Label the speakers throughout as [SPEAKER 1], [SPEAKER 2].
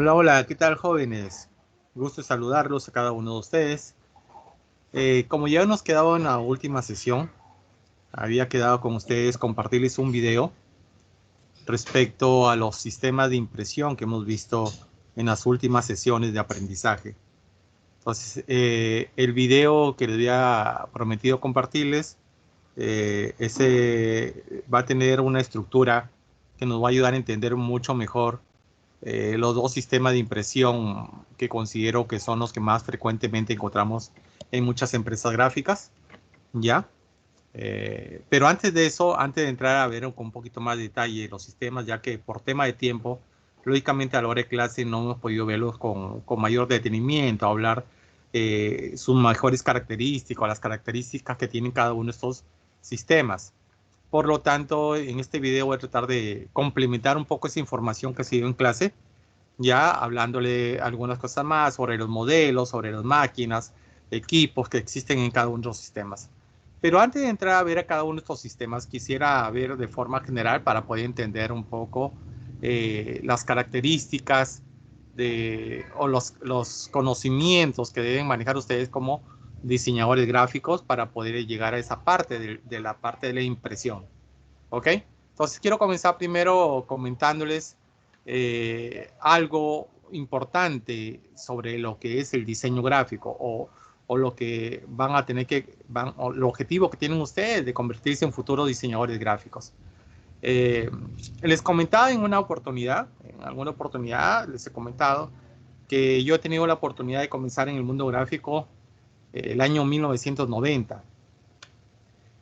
[SPEAKER 1] Hola, hola, ¿qué tal, jóvenes? Gusto saludarlos a cada uno de ustedes. Como ya nos quedaba en la última sesión, había quedado con ustedes compartirles un video respecto a los sistemas de impresión que hemos visto en las últimas sesiones de aprendizaje. Entonces, el video que les había prometido compartirles, ese va a tener una estructura que nos va a ayudar a entender mucho mejor los dos sistemas de impresión que considero que son los que más frecuentemente encontramos en muchas empresas gráficas, ¿ya? Pero antes de eso, antes de entrar a ver con un poquito más de detalle los sistemas, ya que por tema de tiempo, lógicamente a la hora de clase no hemos podido verlos con mayor detenimiento, hablar sus mejores características, las características que tienen cada uno de estos sistemas. Por lo tanto, en este video voy a tratar de complementar un poco esa información que se dio en clase, ya hablándole algunas cosas más sobre los modelos, sobre las máquinas, equipos que existen en cada uno de los sistemas. Pero antes de entrar a ver a cada uno de estos sistemas, quisiera ver de forma general para poder entender un poco las características o los conocimientos que deben manejar ustedes como diseñadores gráficos para poder llegar a esa parte de la parte de la impresión. ¿Ok? Entonces quiero comenzar primero comentándoles algo importante sobre lo que es el diseño gráfico o lo que van a tener o el objetivo que tienen ustedes de convertirse en futuros diseñadores gráficos. Eh, Les comentaba en alguna oportunidad les he comentado que yo he tenido la oportunidad de comenzar en el mundo gráfico el año 1990.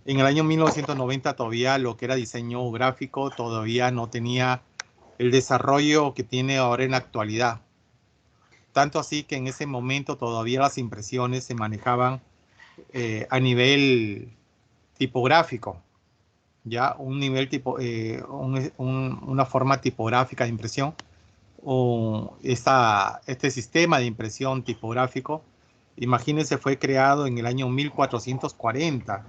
[SPEAKER 1] En el año 1990 todavía lo que era diseño gráfico todavía no tenía el desarrollo que tiene ahora en la actualidad. Tanto así que en ese momento todavía las impresiones se manejaban a nivel tipográfico, ya un nivel una forma tipográfica de impresión, o este sistema de impresión tipográfico, imagínense, fue creado en el año 1440,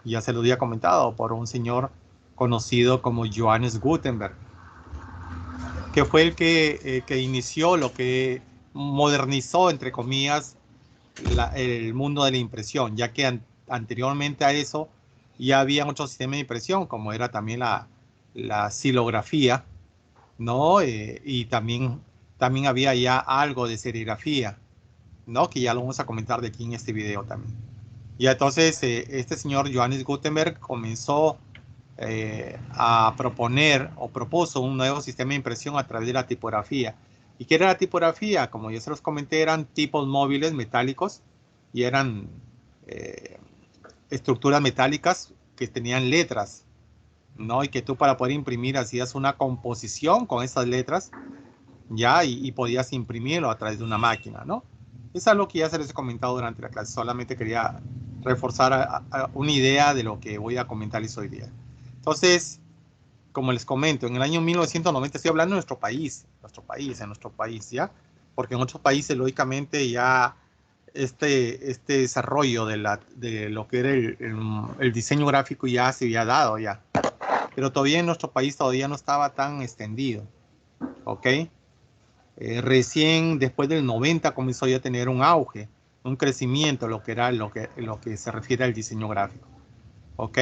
[SPEAKER 1] ya se lo había comentado, por un señor conocido como Johannes Gutenberg, que fue que inició lo que modernizó, entre comillas, el mundo de la impresión, ya que anteriormente a eso ya había otros sistemas de impresión, como era también la silografía, ¿no? Y también había ya algo de serigrafía, ¿no? Que ya lo vamos a comentar de aquí en este video también. Y entonces este señor Johannes Gutenberg comenzó a proponer o propuso un nuevo sistema de impresión a través de la tipografía. ¿Y qué era la tipografía? Como ya se los comenté, eran tipos móviles metálicos y eran eh, estructuras metálicas que tenían letras, ¿no? Y que tú, para poder imprimir, hacías una composición con esas letras, ya, y podías imprimirlo a través de una máquina, ¿no? Es algo que ya se les he comentado durante la clase, solamente quería reforzar una idea de lo que voy a comentarles hoy día. Entonces, como les comento, en el año 1990, estoy hablando de en nuestro país, ¿ya? Porque en otros países, lógicamente, ya este desarrollo de lo que era el diseño gráfico ya se había dado, ya. Pero todavía en nuestro país todavía no estaba tan extendido, ¿ok? Recién después del 90 comenzó ya a tener un auge, un crecimiento, lo que era lo que se refiere al diseño gráfico, ¿ok?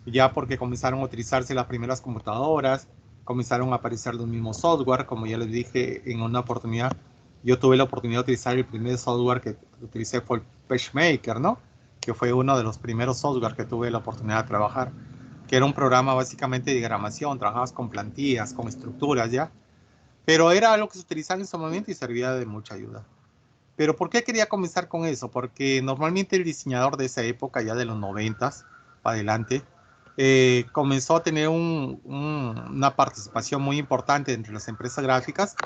[SPEAKER 1] Ya porque comenzaron a utilizarse las primeras computadoras, comenzaron a aparecer los mismos software, como ya les dije en una oportunidad, yo tuve la oportunidad de utilizar el primer software que utilicé fue el PageMaker, ¿no? Que fue uno de los primeros software que tuve la oportunidad de trabajar, que era un programa básicamente de diagramación, trabajabas con plantillas, con estructuras, ¿ya? Pero era algo que se utilizaba en ese momento y servía de mucha ayuda. Pero ¿por qué quería comenzar con eso? Porque normalmente el diseñador de esa época, ya de los 90 para adelante, comenzó a tener una participación muy importante entre las empresas gráficas,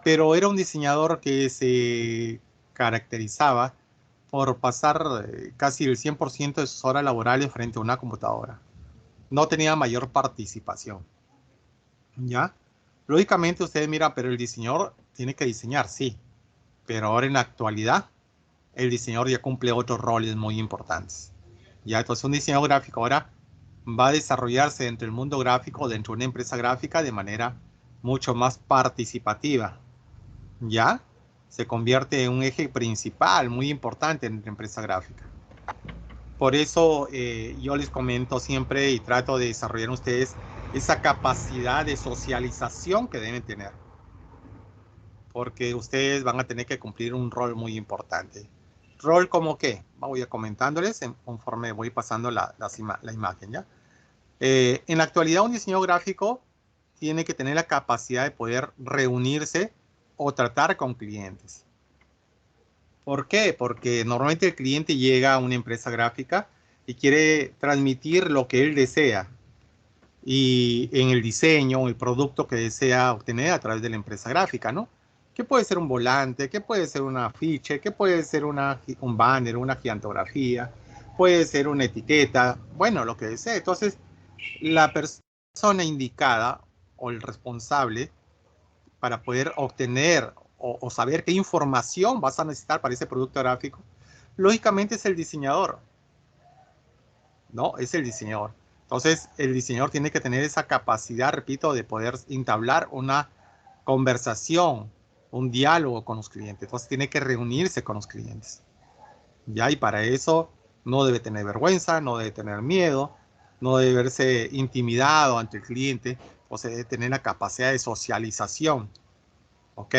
[SPEAKER 1] pero era un diseñador que se caracterizaba por pasar casi el 100% de sus horas laborales frente a una computadora. No tenía mayor participación, ¿ya? Lógicamente ustedes miran, pero el diseñador tiene que diseñar, sí, pero ahora en la actualidad el diseñador ya cumple otros roles muy importantes. Ya, entonces un diseñador gráfico ahora va a desarrollarse dentro del mundo gráfico, dentro de una empresa gráfica, de manera mucho más participativa. ¿ya? Se convierte en un eje principal, muy importante en la empresa gráfica. Por eso yo les comento siempre y trato de desarrollar en ustedes esa capacidad de socialización que deben tener. Porque ustedes van a tener que cumplir un rol muy importante. ¿Rol como qué? Voy a comentándoles conforme voy pasando la imagen, ¿ya? En la actualidad, un diseñador gráfico tiene que tener la capacidad de poder reunirse o tratar con clientes. ¿Por qué? Porque normalmente el cliente llega a una empresa gráfica y quiere transmitir lo que él desea y en el diseño, el producto que desea obtener a través de la empresa gráfica, ¿no? ¿Qué puede ser un volante? ¿Qué puede ser un afiche? ¿Qué puede ser un banner, una gigantografía? Puede ser una etiqueta, bueno, lo que desee. Entonces, la persona indicada o el responsable para poder obtener o saber qué información vas a necesitar para ese producto gráfico, lógicamente es el diseñador, ¿no? Es el diseñador. Entonces, el diseñador tiene que tener esa capacidad, repito, de poder entablar una conversación, un diálogo con los clientes. Entonces, tiene que reunirse con los clientes. ¿Ya? Y para eso no debe tener vergüenza, no debe tener miedo, no debe verse intimidado ante el cliente, o sea, debe tener la capacidad de socialización. ¿Ok?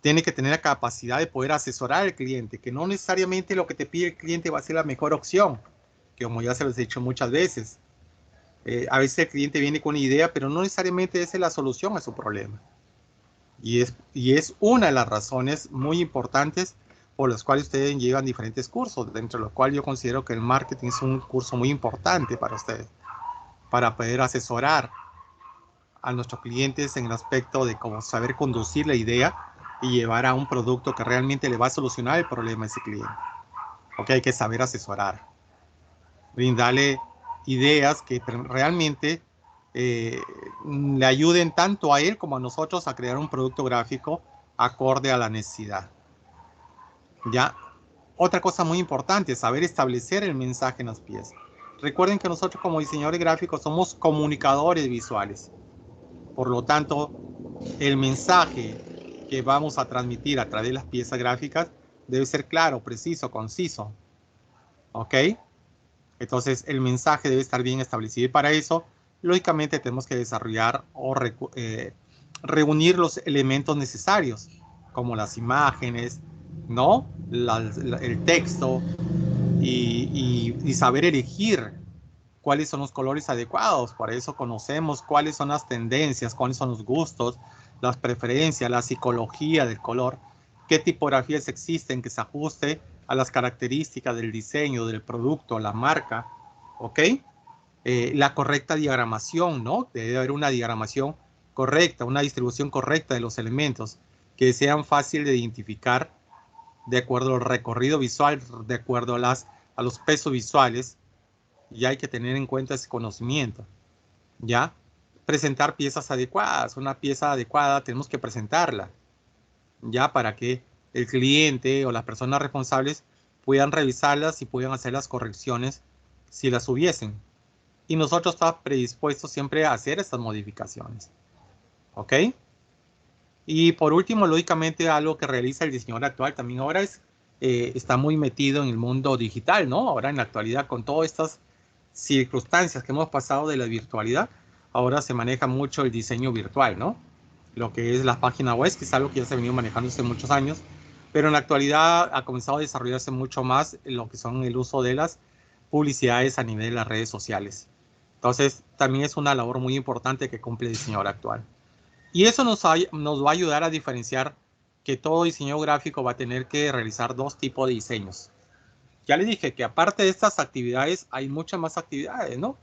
[SPEAKER 1] Tiene que tener la capacidad de poder asesorar al cliente, que no necesariamente lo que te pide el cliente va a ser la mejor opción, que como ya se los he dicho muchas veces, a veces el cliente viene con una idea, pero no necesariamente esa es la solución a su problema. Y es una de las razones muy importantes por las cuales ustedes llevan diferentes cursos, dentro de lo cual yo considero que el marketing es un curso muy importante para ustedes, para poder asesorar a nuestros clientes en el aspecto de cómo saber conducir la idea y llevar a un producto que realmente le va a solucionar el problema a ese cliente. Ok, hay que saber asesorar, brindarle ideas que realmente le ayuden tanto a él como a nosotros a crear un producto gráfico acorde a la necesidad. Ya, otra cosa muy importante es saber establecer el mensaje en las piezas. Recuerden que nosotros como diseñadores gráficos somos comunicadores visuales. Por lo tanto, el mensaje que vamos a transmitir a través de las piezas gráficas debe ser claro, preciso, conciso. ¿Ok? Entonces, el mensaje debe estar bien establecido. Y para eso, lógicamente, tenemos que desarrollar o reunir los elementos necesarios, como las imágenes, ¿no? El texto y saber elegir cuáles son los colores adecuados. Para eso conocemos cuáles son las tendencias, cuáles son los gustos, las preferencias, la psicología del color, qué tipografías existen que se ajuste a las características del diseño, del producto, la marca, ¿ok? La correcta diagramación, ¿no? Debe haber una diagramación correcta, una distribución correcta de los elementos que sean fáciles de identificar de acuerdo al recorrido visual, de acuerdo a los pesos visuales. Y hay que tener en cuenta ese conocimiento, ¿ya? Presentar piezas adecuadas. Una pieza adecuada tenemos que presentarla, ¿ya? Para que el cliente o las personas responsables puedan revisarlas y puedan hacer las correcciones si las hubiesen. Y nosotros estamos predispuestos siempre a hacer estas modificaciones, ¿ok? Y por último, lógicamente, algo que realiza el diseñador actual también ahora está muy metido en el mundo digital, ¿no? Ahora en la actualidad, con todas estas circunstancias que hemos pasado de la virtualidad, ahora se maneja mucho el diseño virtual, ¿no? Lo que es la página web, que es algo que ya se ha venido manejando hace muchos años, pero en la actualidad ha comenzado a desarrollarse mucho más lo que son el uso de las publicidades a nivel de las redes sociales. Entonces, también es una labor muy importante que cumple el diseñador actual. Y eso nos va a ayudar a diferenciar que todo diseño gráfico va a tener que realizar dos tipos de diseños. Ya les dije que aparte de estas actividades hay muchas más actividades, ¿no?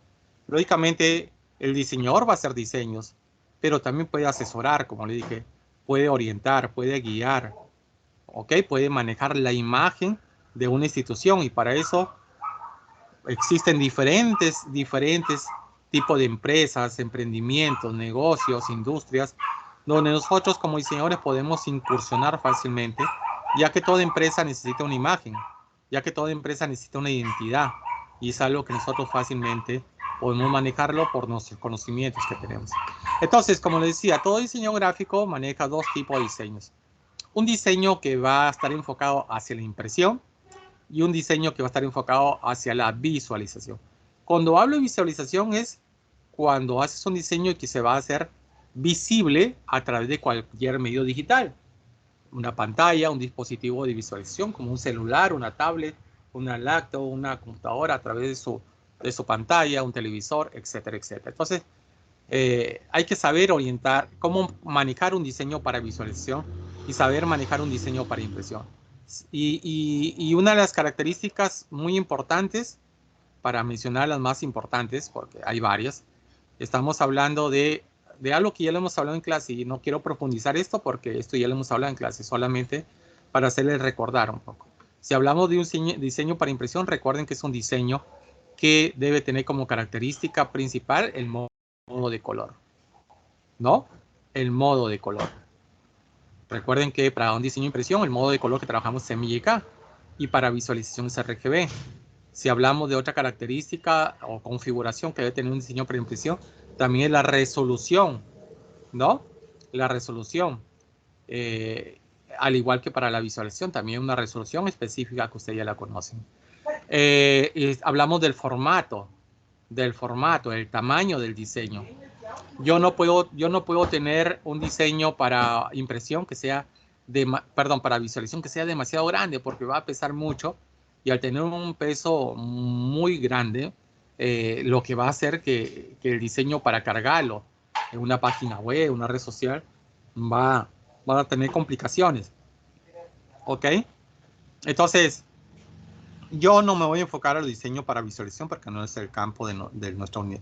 [SPEAKER 1] Lógicamente el diseñador va a hacer diseños, pero también puede asesorar, como le dije, puede orientar, puede guiar, ¿ok? Puede manejar la imagen de una institución y para eso existen diferentes tipos de empresas, emprendimientos, negocios, industrias, donde nosotros como diseñadores podemos incursionar fácilmente, ya que toda empresa necesita una imagen, ya que toda empresa necesita una identidad, y es algo que nosotros fácilmente podemos manejarlo por nuestros conocimientos que tenemos. Entonces, como les decía, todo diseño gráfico maneja dos tipos de diseños. un diseño que va a estar enfocado hacia la impresión y un diseño que va a estar enfocado hacia la visualización. Cuando hablo de visualización es cuando haces un diseño que se va a hacer visible a través de cualquier medio digital. Una pantalla, un dispositivo de visualización como un celular, una tablet, una laptop, una computadora a través de su pantalla, un televisor, etcétera, etcétera. Entonces, hay que saber orientar cómo manejar un diseño para visualización y saber manejar un diseño para impresión. Y una de las características muy importantes, para mencionar las más importantes, porque hay varias, estamos hablando de algo que ya lo hemos hablado en clase y no quiero profundizar esto porque esto ya lo hemos hablado en clase, solamente para hacerles recordar un poco. Si hablamos de un diseño para impresión, recuerden que es un diseño que debe tener como característica principal el modo de color, ¿no? El modo de color. Recuerden que para un diseño de impresión, el modo de color que trabajamos es MYK y para visualización es RGB. Si hablamos de otra característica o configuración que debe tener un diseño para impresión, también es la resolución, ¿no? La resolución. Al igual que para la visualización, también una resolución específica que ustedes ya la conocen. Hablamos del formato, el tamaño del diseño. Yo no puedo tener un diseño para impresión que sea, para visualización que sea demasiado grande porque va a pesar mucho y al tener un peso muy grande, lo que va a hacer que el diseño para cargarlo en una página web, una red social, va a tener complicaciones. ¿Ok? Entonces, yo no me voy a enfocar al diseño para visualización porque no es el campo de nuestra unidad,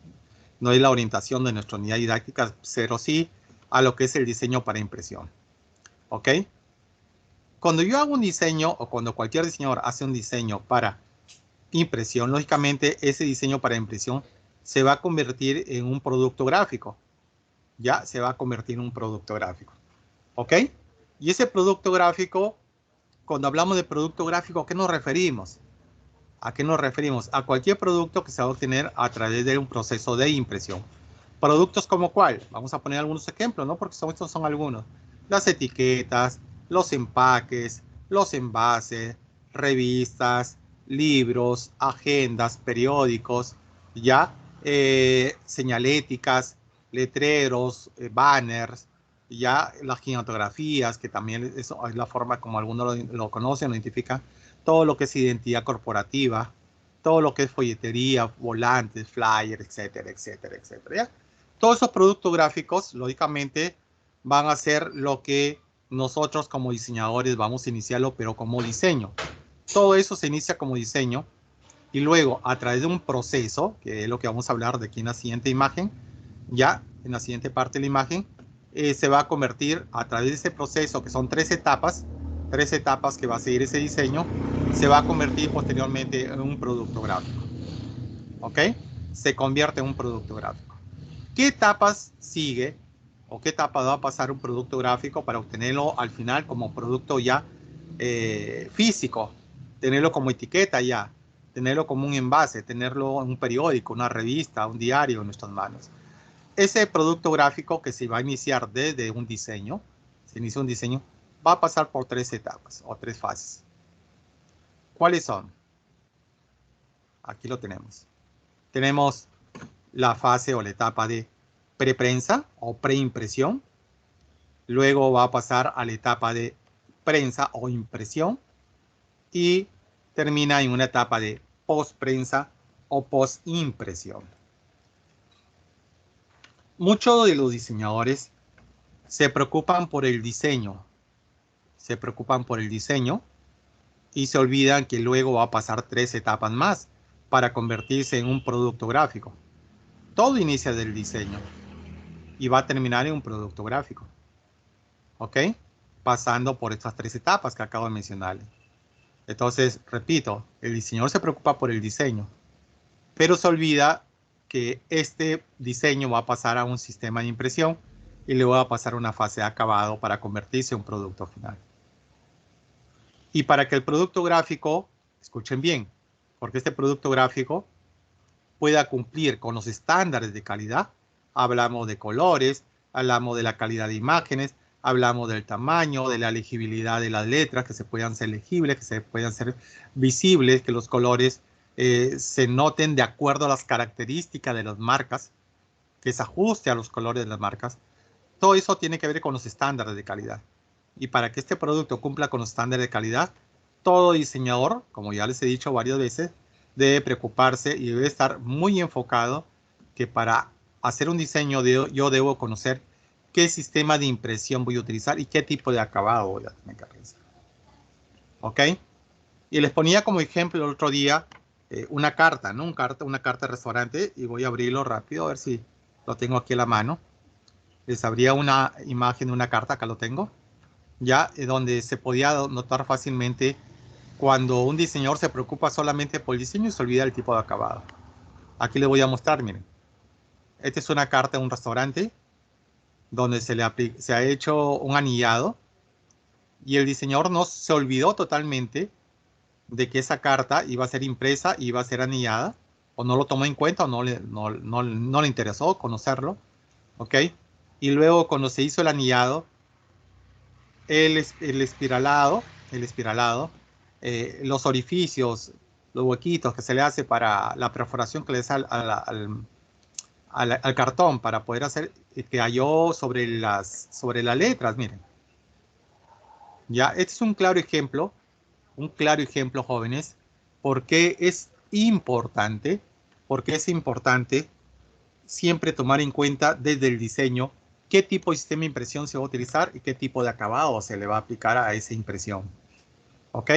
[SPEAKER 1] no es la orientación de nuestra unidad didáctica, pero sí a lo que es el diseño para impresión. ¿Ok? Cuando yo hago un diseño o cuando cualquier diseñador hace un diseño para impresión, lógicamente ese diseño para impresión se va a convertir en un producto gráfico. Ya se va a convertir en un producto gráfico. ¿Ok? Y ese producto gráfico, cuando hablamos de producto gráfico, ¿a qué nos referimos? ¿A qué nos referimos? A cualquier producto que se va a obtener a través de un proceso de impresión. ¿Productos como cuál? Vamos a poner algunos ejemplos, ¿no? Porque estos son algunos. Las etiquetas, los empaques, los envases, revistas, libros, agendas, periódicos, ya, señaléticas, letreros, banners, ya las ginematografías, que también es la forma como algunos lo conocen, lo identifican, todo lo que es identidad corporativa, todo lo que es folletería, volantes, flyers, etcétera, etcétera, etcétera. ¿Ya? Todos esos productos gráficos, lógicamente, van a ser lo que nosotros como diseñadores vamos a iniciarlo, pero como diseño. Todo eso se inicia como diseño y luego a través de un proceso, que es lo que vamos a hablar de aquí en la siguiente imagen, ya en la siguiente parte de la imagen, se va a convertir a través de ese proceso, que son tres etapas que va a seguir ese diseño, se va a convertir posteriormente en un producto gráfico. ¿Ok? Se convierte en un producto gráfico. ¿Qué etapas sigue o qué etapa va a pasar un producto gráfico para obtenerlo al final como producto ya físico? Tenerlo como etiqueta ya, tenerlo como un envase, tenerlo en un periódico, una revista, un diario en nuestras manos. Ese producto gráfico que se va a iniciar desde un diseño, se inicia un diseño, va a pasar por tres etapas o tres fases. ¿Cuáles son? Aquí lo tenemos. Tenemos la fase o la etapa de preprensa o preimpresión. Luego va a pasar a la etapa de prensa o impresión. Y termina en una etapa de postprensa o postimpresión. Muchos de los diseñadores se preocupan por el diseño. Se preocupan por el diseño y se olvidan que luego va a pasar tres etapas más para convertirse en un producto gráfico. Todo inicia del diseño y va a terminar en un producto gráfico. ¿Ok? Pasando por estas tres etapas que acabo de mencionar. Entonces, repito, el diseñador se preocupa por el diseño, pero se olvida que este diseño va a pasar a un sistema de impresión y luego va a pasar a una fase de acabado para convertirse en un producto final. Y para que el producto gráfico, escuchen bien, porque este producto gráfico pueda cumplir con los estándares de calidad, hablamos de colores, hablamos de la calidad de imágenes, Hablamos del tamaño, de la legibilidad de las letras, que se puedan ser legibles, que se puedan ser visibles, que los colores se noten de acuerdo a las características de las marcas, que se ajuste a los colores de las marcas. Todo eso tiene que ver con los estándares de calidad. Y para que este producto cumpla con los estándares de calidad, todo diseñador, como ya les he dicho varias veces, debe preocuparse y debe estar muy enfocado que para hacer un diseño yo debo conocer qué sistema de impresión voy a utilizar y qué tipo de acabado voy a tener que realizar. ¿Ok? Y les ponía como ejemplo el otro día una carta, ¿no? Una carta de restaurante, y voy a abrirlo rápido a ver si lo tengo aquí a la mano. Les abría una imagen de una carta, acá lo tengo, ya donde se podía notar fácilmente cuando un diseñador se preocupa solamente por el diseño y se olvida el tipo de acabado. Aquí les voy a mostrar, miren. Esta es una carta de un restaurante donde se ha hecho un anillado y el diseñador no se olvidó totalmente de que esa carta iba a ser impresa y iba a ser anillada, o no lo tomó en cuenta o no le interesó conocerlo, ¿ok? Y luego cuando se hizo el anillado, el espiralado, los orificios, los huequitos que se le hace para la perforación que le hace al cartón para poder hacer, que halló sobre las letras, miren. Ya, este es un claro ejemplo, jóvenes, porque es importante siempre tomar en cuenta desde el diseño qué tipo de sistema de impresión se va a utilizar y qué tipo de acabado se le va a aplicar a esa impresión. ¿Ok?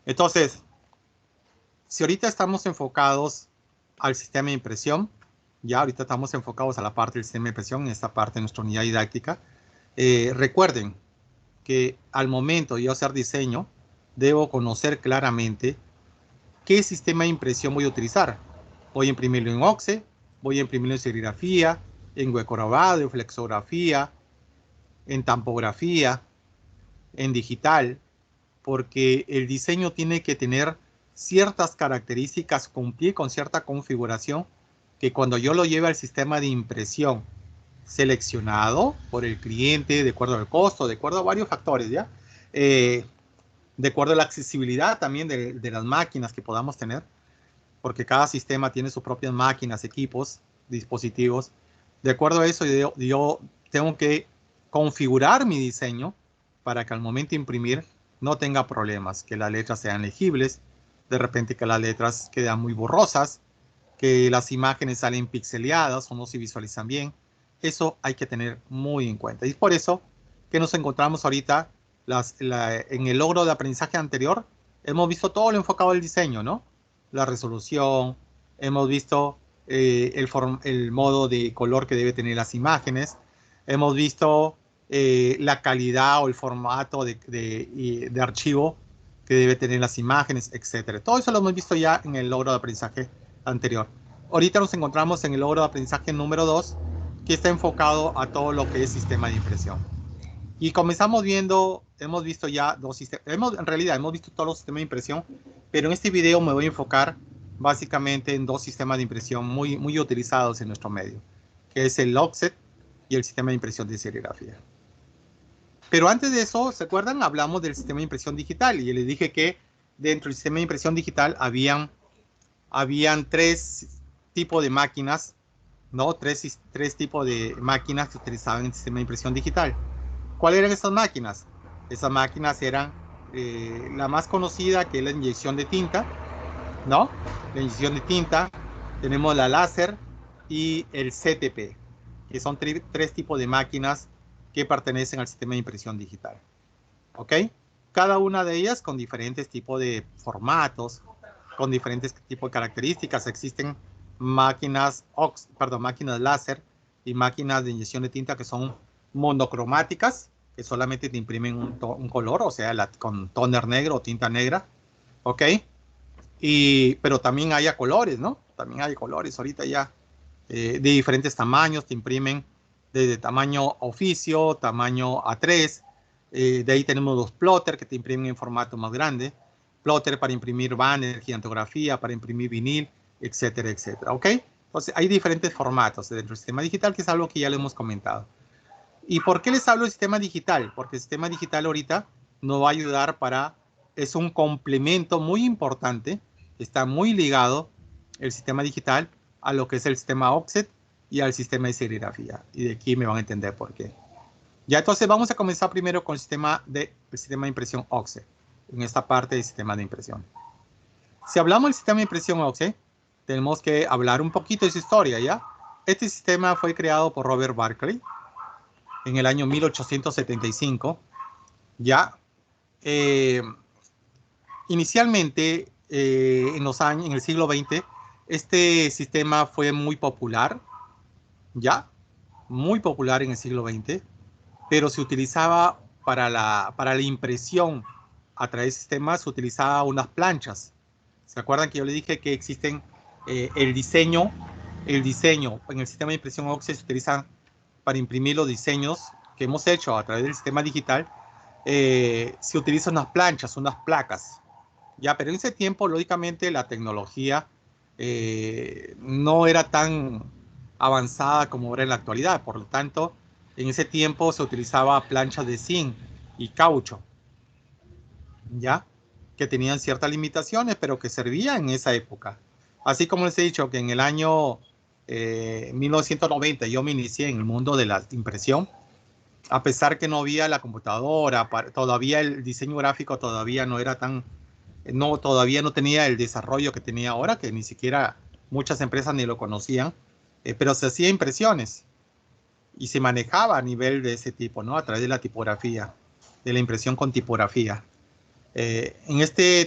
[SPEAKER 1] Entonces, si ahorita estamos enfocados al sistema de impresión, ya ahorita estamos enfocados a la parte del sistema de impresión, en esta parte de nuestra unidad didáctica, recuerden que al momento de yo hacer diseño, debo conocer claramente qué sistema de impresión voy a utilizar. Voy a imprimirlo en OXE, voy a imprimirlo en serigrafía, en huecorobado, en flexografía, en tampografía, en digital, porque el diseño tiene que tener ciertas características, cumplir con cierta configuración, que cuando yo lo lleve al sistema de impresión seleccionado por el cliente, de acuerdo al costo, de acuerdo a varios factores, ¿ya? De acuerdo a la accesibilidad también de las máquinas que podamos tener, porque cada sistema tiene sus propias máquinas, equipos, dispositivos. De acuerdo a eso, yo tengo que configurar mi diseño para que al momento de imprimir no tenga problemas, que las letras sean legibles, de repente que las letras quedan muy borrosas, que las imágenes salen pixeleadas o no se visualizan bien. Eso hay que tener muy en cuenta. Y es por eso que nos encontramos ahorita en el logro de aprendizaje anterior. Hemos visto todo lo enfocado al diseño, ¿no? La resolución, hemos visto el modo de color que debe tener las imágenes, hemos visto la calidad o el formato de archivo que debe tener las imágenes, etcétera. Todo eso lo hemos visto ya en el logro de aprendizaje anterior. Ahorita nos encontramos en el logro de aprendizaje número 2, que está enfocado a todo lo que es sistema de impresión. Y comenzamos viendo, hemos visto ya dos sistemas, en realidad hemos visto todos los sistemas de impresión, pero en este video me voy a enfocar básicamente en dos sistemas de impresión muy utilizados en nuestro medio, que es el offset y el sistema de impresión de serigrafía. Pero antes de eso, ¿se acuerdan? Hablamos del sistema de impresión digital y les dije que dentro del sistema de impresión digital habían tres tipos de máquinas, ¿no? Tres tipos de máquinas que utilizaban el sistema de impresión digital. ¿Cuáles eran esas máquinas? Esas máquinas eran la más conocida, que es la inyección de tinta, ¿no? La inyección de tinta. Tenemos la láser y el CTP, que son tres tipos de máquinas que pertenecen al sistema de impresión digital. ¿Ok? Cada una de ellas con diferentes tipos de formatos, con diferentes tipos de características. Existen máquinas láser y máquinas de inyección de tinta que son monocromáticas, que solamente te imprimen un color, o sea, con toner negro o tinta negra, ¿ok? Pero también hay a colores, ¿no? También hay colores ahorita ya de diferentes tamaños, te imprimen desde tamaño oficio, tamaño A3, de ahí tenemos los plotter que te imprimen en formato más grande, plotter para imprimir banner, gigantografía, para imprimir vinil, etcétera, etcétera, ¿ok? Entonces hay diferentes formatos dentro del sistema digital, que es algo que ya le hemos comentado. ¿Y por qué les hablo del sistema digital? Porque el sistema digital ahorita nos va a ayudar es un complemento muy importante, está muy ligado el sistema digital a lo que es el sistema offset y al sistema de serigrafía. Y de aquí me van a entender por qué. Ya entonces vamos a comenzar primero con el sistema de impresión offset, en esta parte del sistema de impresión. Si hablamos del sistema de impresión offset, tenemos que hablar un poquito de su historia, ¿ya? Este sistema fue creado por Robert Barclay en el año 1875, ya. Inicialmente, en el siglo XX, este sistema fue muy popular, ya, muy popular en el siglo XX, pero se utilizaba para la impresión a través del sistema, se utilizaba unas planchas. ¿Se acuerdan que yo le dije que existen el diseño en el sistema de impresión offset se utilizan para imprimir los diseños que hemos hecho a través del sistema digital? Se utilizan unas planchas, unas placas. Ya, pero en ese tiempo, lógicamente, la tecnología no era tan avanzada como ahora en la actualidad. Por lo tanto, en ese tiempo se utilizaba planchas de zinc y caucho, ya, que tenían ciertas limitaciones, pero que servían en esa época. Así como les he dicho que en el año 1990 yo me inicié en el mundo de la impresión, a pesar que no había la computadora, todavía el diseño gráfico todavía no era tan, todavía no tenía el desarrollo que tenía ahora, que ni siquiera muchas empresas ni lo conocían, pero se hacía impresiones y se manejaba a nivel de ese tipo, ¿no? A través de la tipografía, de la impresión con tipografía.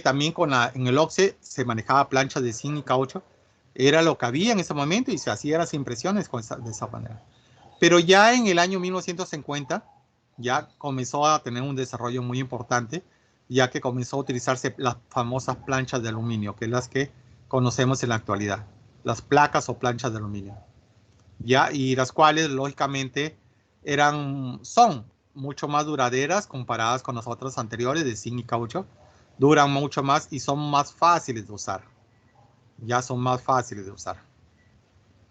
[SPEAKER 1] También en el OXE se manejaba planchas de zinc y caucho, era lo que había en ese momento y se hacían las impresiones de esa manera. Pero ya en el año 1950 ya comenzó a tener un desarrollo muy importante, ya que comenzó a utilizarse las famosas planchas de aluminio, que es las que conocemos en la actualidad, las placas o planchas de aluminio, ya, y las cuales lógicamente son mucho más duraderas comparadas con las otras anteriores de zinc y caucho, duran mucho más y son más fáciles de usar, ya son más fáciles de usar.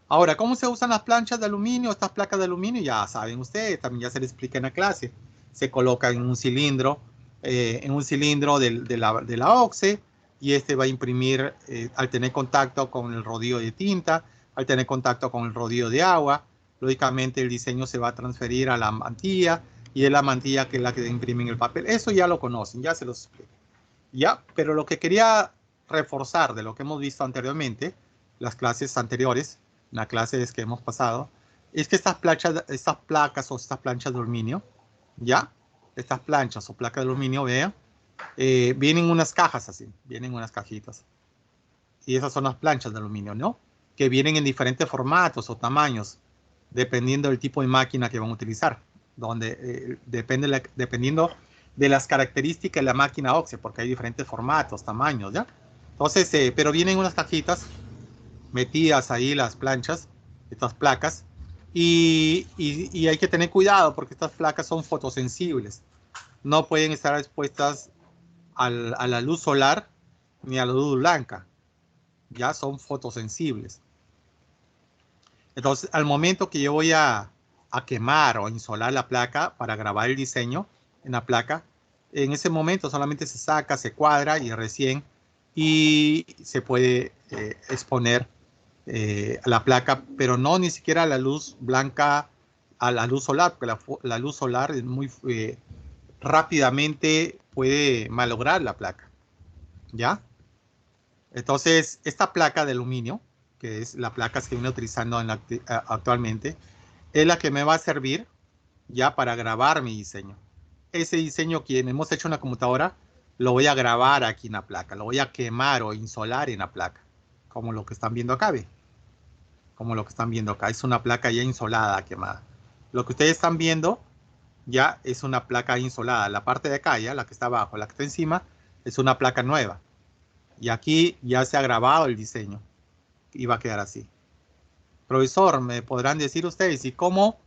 [SPEAKER 1] Ahora, ¿cómo se usan las planchas de aluminio? Estas placas de aluminio, ya saben ustedes, también ya se les explica en la clase. Se coloca en un cilindro de la OXE, y este va a imprimir al tener contacto con el rodillo de tinta, al tener contacto con el rodillo de agua. Lógicamente el diseño se va a transferir a la mantilla, y es la mantilla que es la que imprime en el papel. Eso ya lo conocen, ya se los explico. Ya, pero lo que quería reforzar de lo que hemos visto anteriormente, las clases anteriores, las clases que hemos pasado, es que estas placas o estas planchas de aluminio, ya, estas planchas o placas de aluminio, vean, vienen unas cajas así, vienen unas cajitas. Y esas son las planchas de aluminio, ¿no? Que vienen en diferentes formatos o tamaños, dependiendo del tipo de máquina que van a utilizar, dependiendo de las características de la máquina OXE, porque hay diferentes formatos, tamaños, ¿ya? Entonces, pero vienen unas cajitas metidas ahí las planchas, estas placas, y hay que tener cuidado porque estas placas son fotosensibles. No pueden estar expuestas a la luz solar ni a la luz blanca, ya son fotosensibles. Entonces, al momento que yo voy a quemar o insolar la placa para grabar el diseño en la placa, en ese momento solamente se saca, se cuadra y se puede exponer a la placa, pero no ni siquiera a la luz blanca, a la luz solar, porque la luz solar es muy rápidamente puede malograr la placa, ¿ya? Entonces, esta placa de aluminio, que es la placa que viene utilizando actualmente, es la que me va a servir ya para grabar mi diseño. Ese diseño que hemos hecho en la computadora, lo voy a grabar aquí en la placa, lo voy a quemar o insolar en la placa, como lo que están viendo acá, ¿ve? Como lo que están viendo acá, es una placa ya insolada, quemada. Lo que ustedes están viendo ya es una placa insolada. La parte de acá, ya, la que está abajo, la que está encima, es una placa nueva. Y aquí ya se ha grabado el diseño y va a quedar así. Profesor, me podrán decir ustedes, ¿y cómo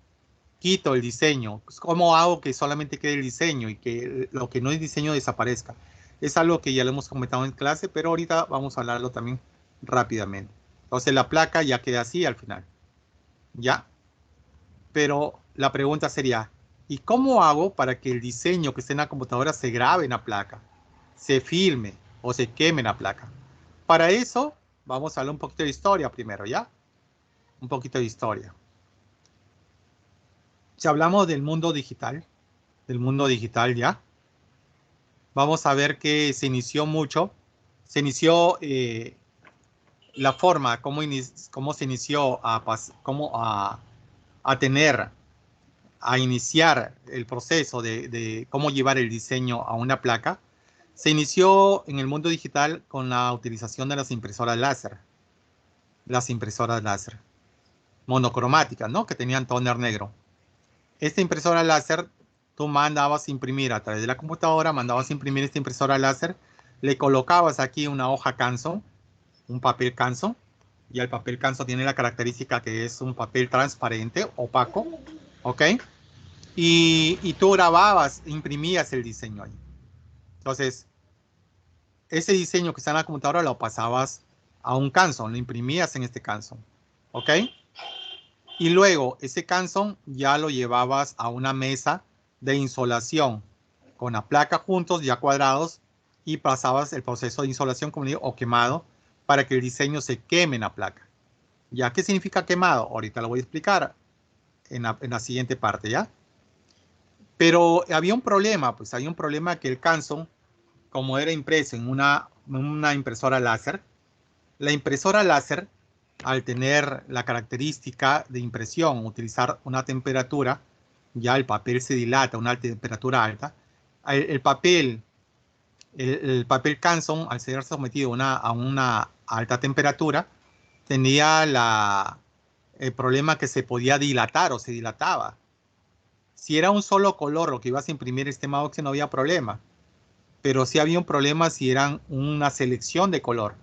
[SPEAKER 1] quito el diseño? ¿Cómo hago que solamente quede el diseño y que lo que no es diseño desaparezca? Es algo que ya lo hemos comentado en clase, pero ahorita vamos a hablarlo también rápidamente. Entonces la placa ya queda así al final. ¿Ya? Pero la pregunta sería, ¿y cómo hago para que el diseño que esté en la computadora se grabe en la placa, se filme o se queme en la placa? Para eso, vamos a hablar un poquito de historia primero, ¿ya? Un poquito de historia. Si hablamos del mundo digital, ¿ya? Vamos a ver que se inició la forma, cómo se inició a tener, a iniciar el proceso de cómo llevar el diseño a una placa. Se inició en el mundo digital con la utilización de las impresoras láser monocromáticas, ¿no? Que tenían tóner negro. Esta impresora láser, tú mandabas imprimir a través de la computadora, mandabas imprimir esta impresora láser, le colocabas aquí una hoja Canson, un papel Canson, y el papel Canson tiene la característica que es un papel transparente, opaco, ¿ok? Y tú grababas, imprimías el diseño ahí. Entonces, ese diseño que está en la computadora lo pasabas a un Canson, lo imprimías en este Canson, ¿ok? Y luego ese Canson ya lo llevabas a una mesa de insolación con la placa juntos, ya cuadrados, y pasabas el proceso de insolación, como digo, o quemado, para que el diseño se queme en la placa. ¿Ya qué significa quemado? Ahorita lo voy a explicar en la siguiente parte, ¿ya? Pero había un problema, pues había un problema que el Canson, como era impreso en una impresora láser, la impresora láser, al tener la característica de impresión, utilizar una temperatura, ya el papel se dilata a una temperatura alta, el papel, el papel Canson, al ser sometido a una alta temperatura, tenía el problema que se podía dilatar o se dilataba. Si era un solo color lo que ibas a imprimir este mouse no había problema, pero sí había un problema si eran una selección de color.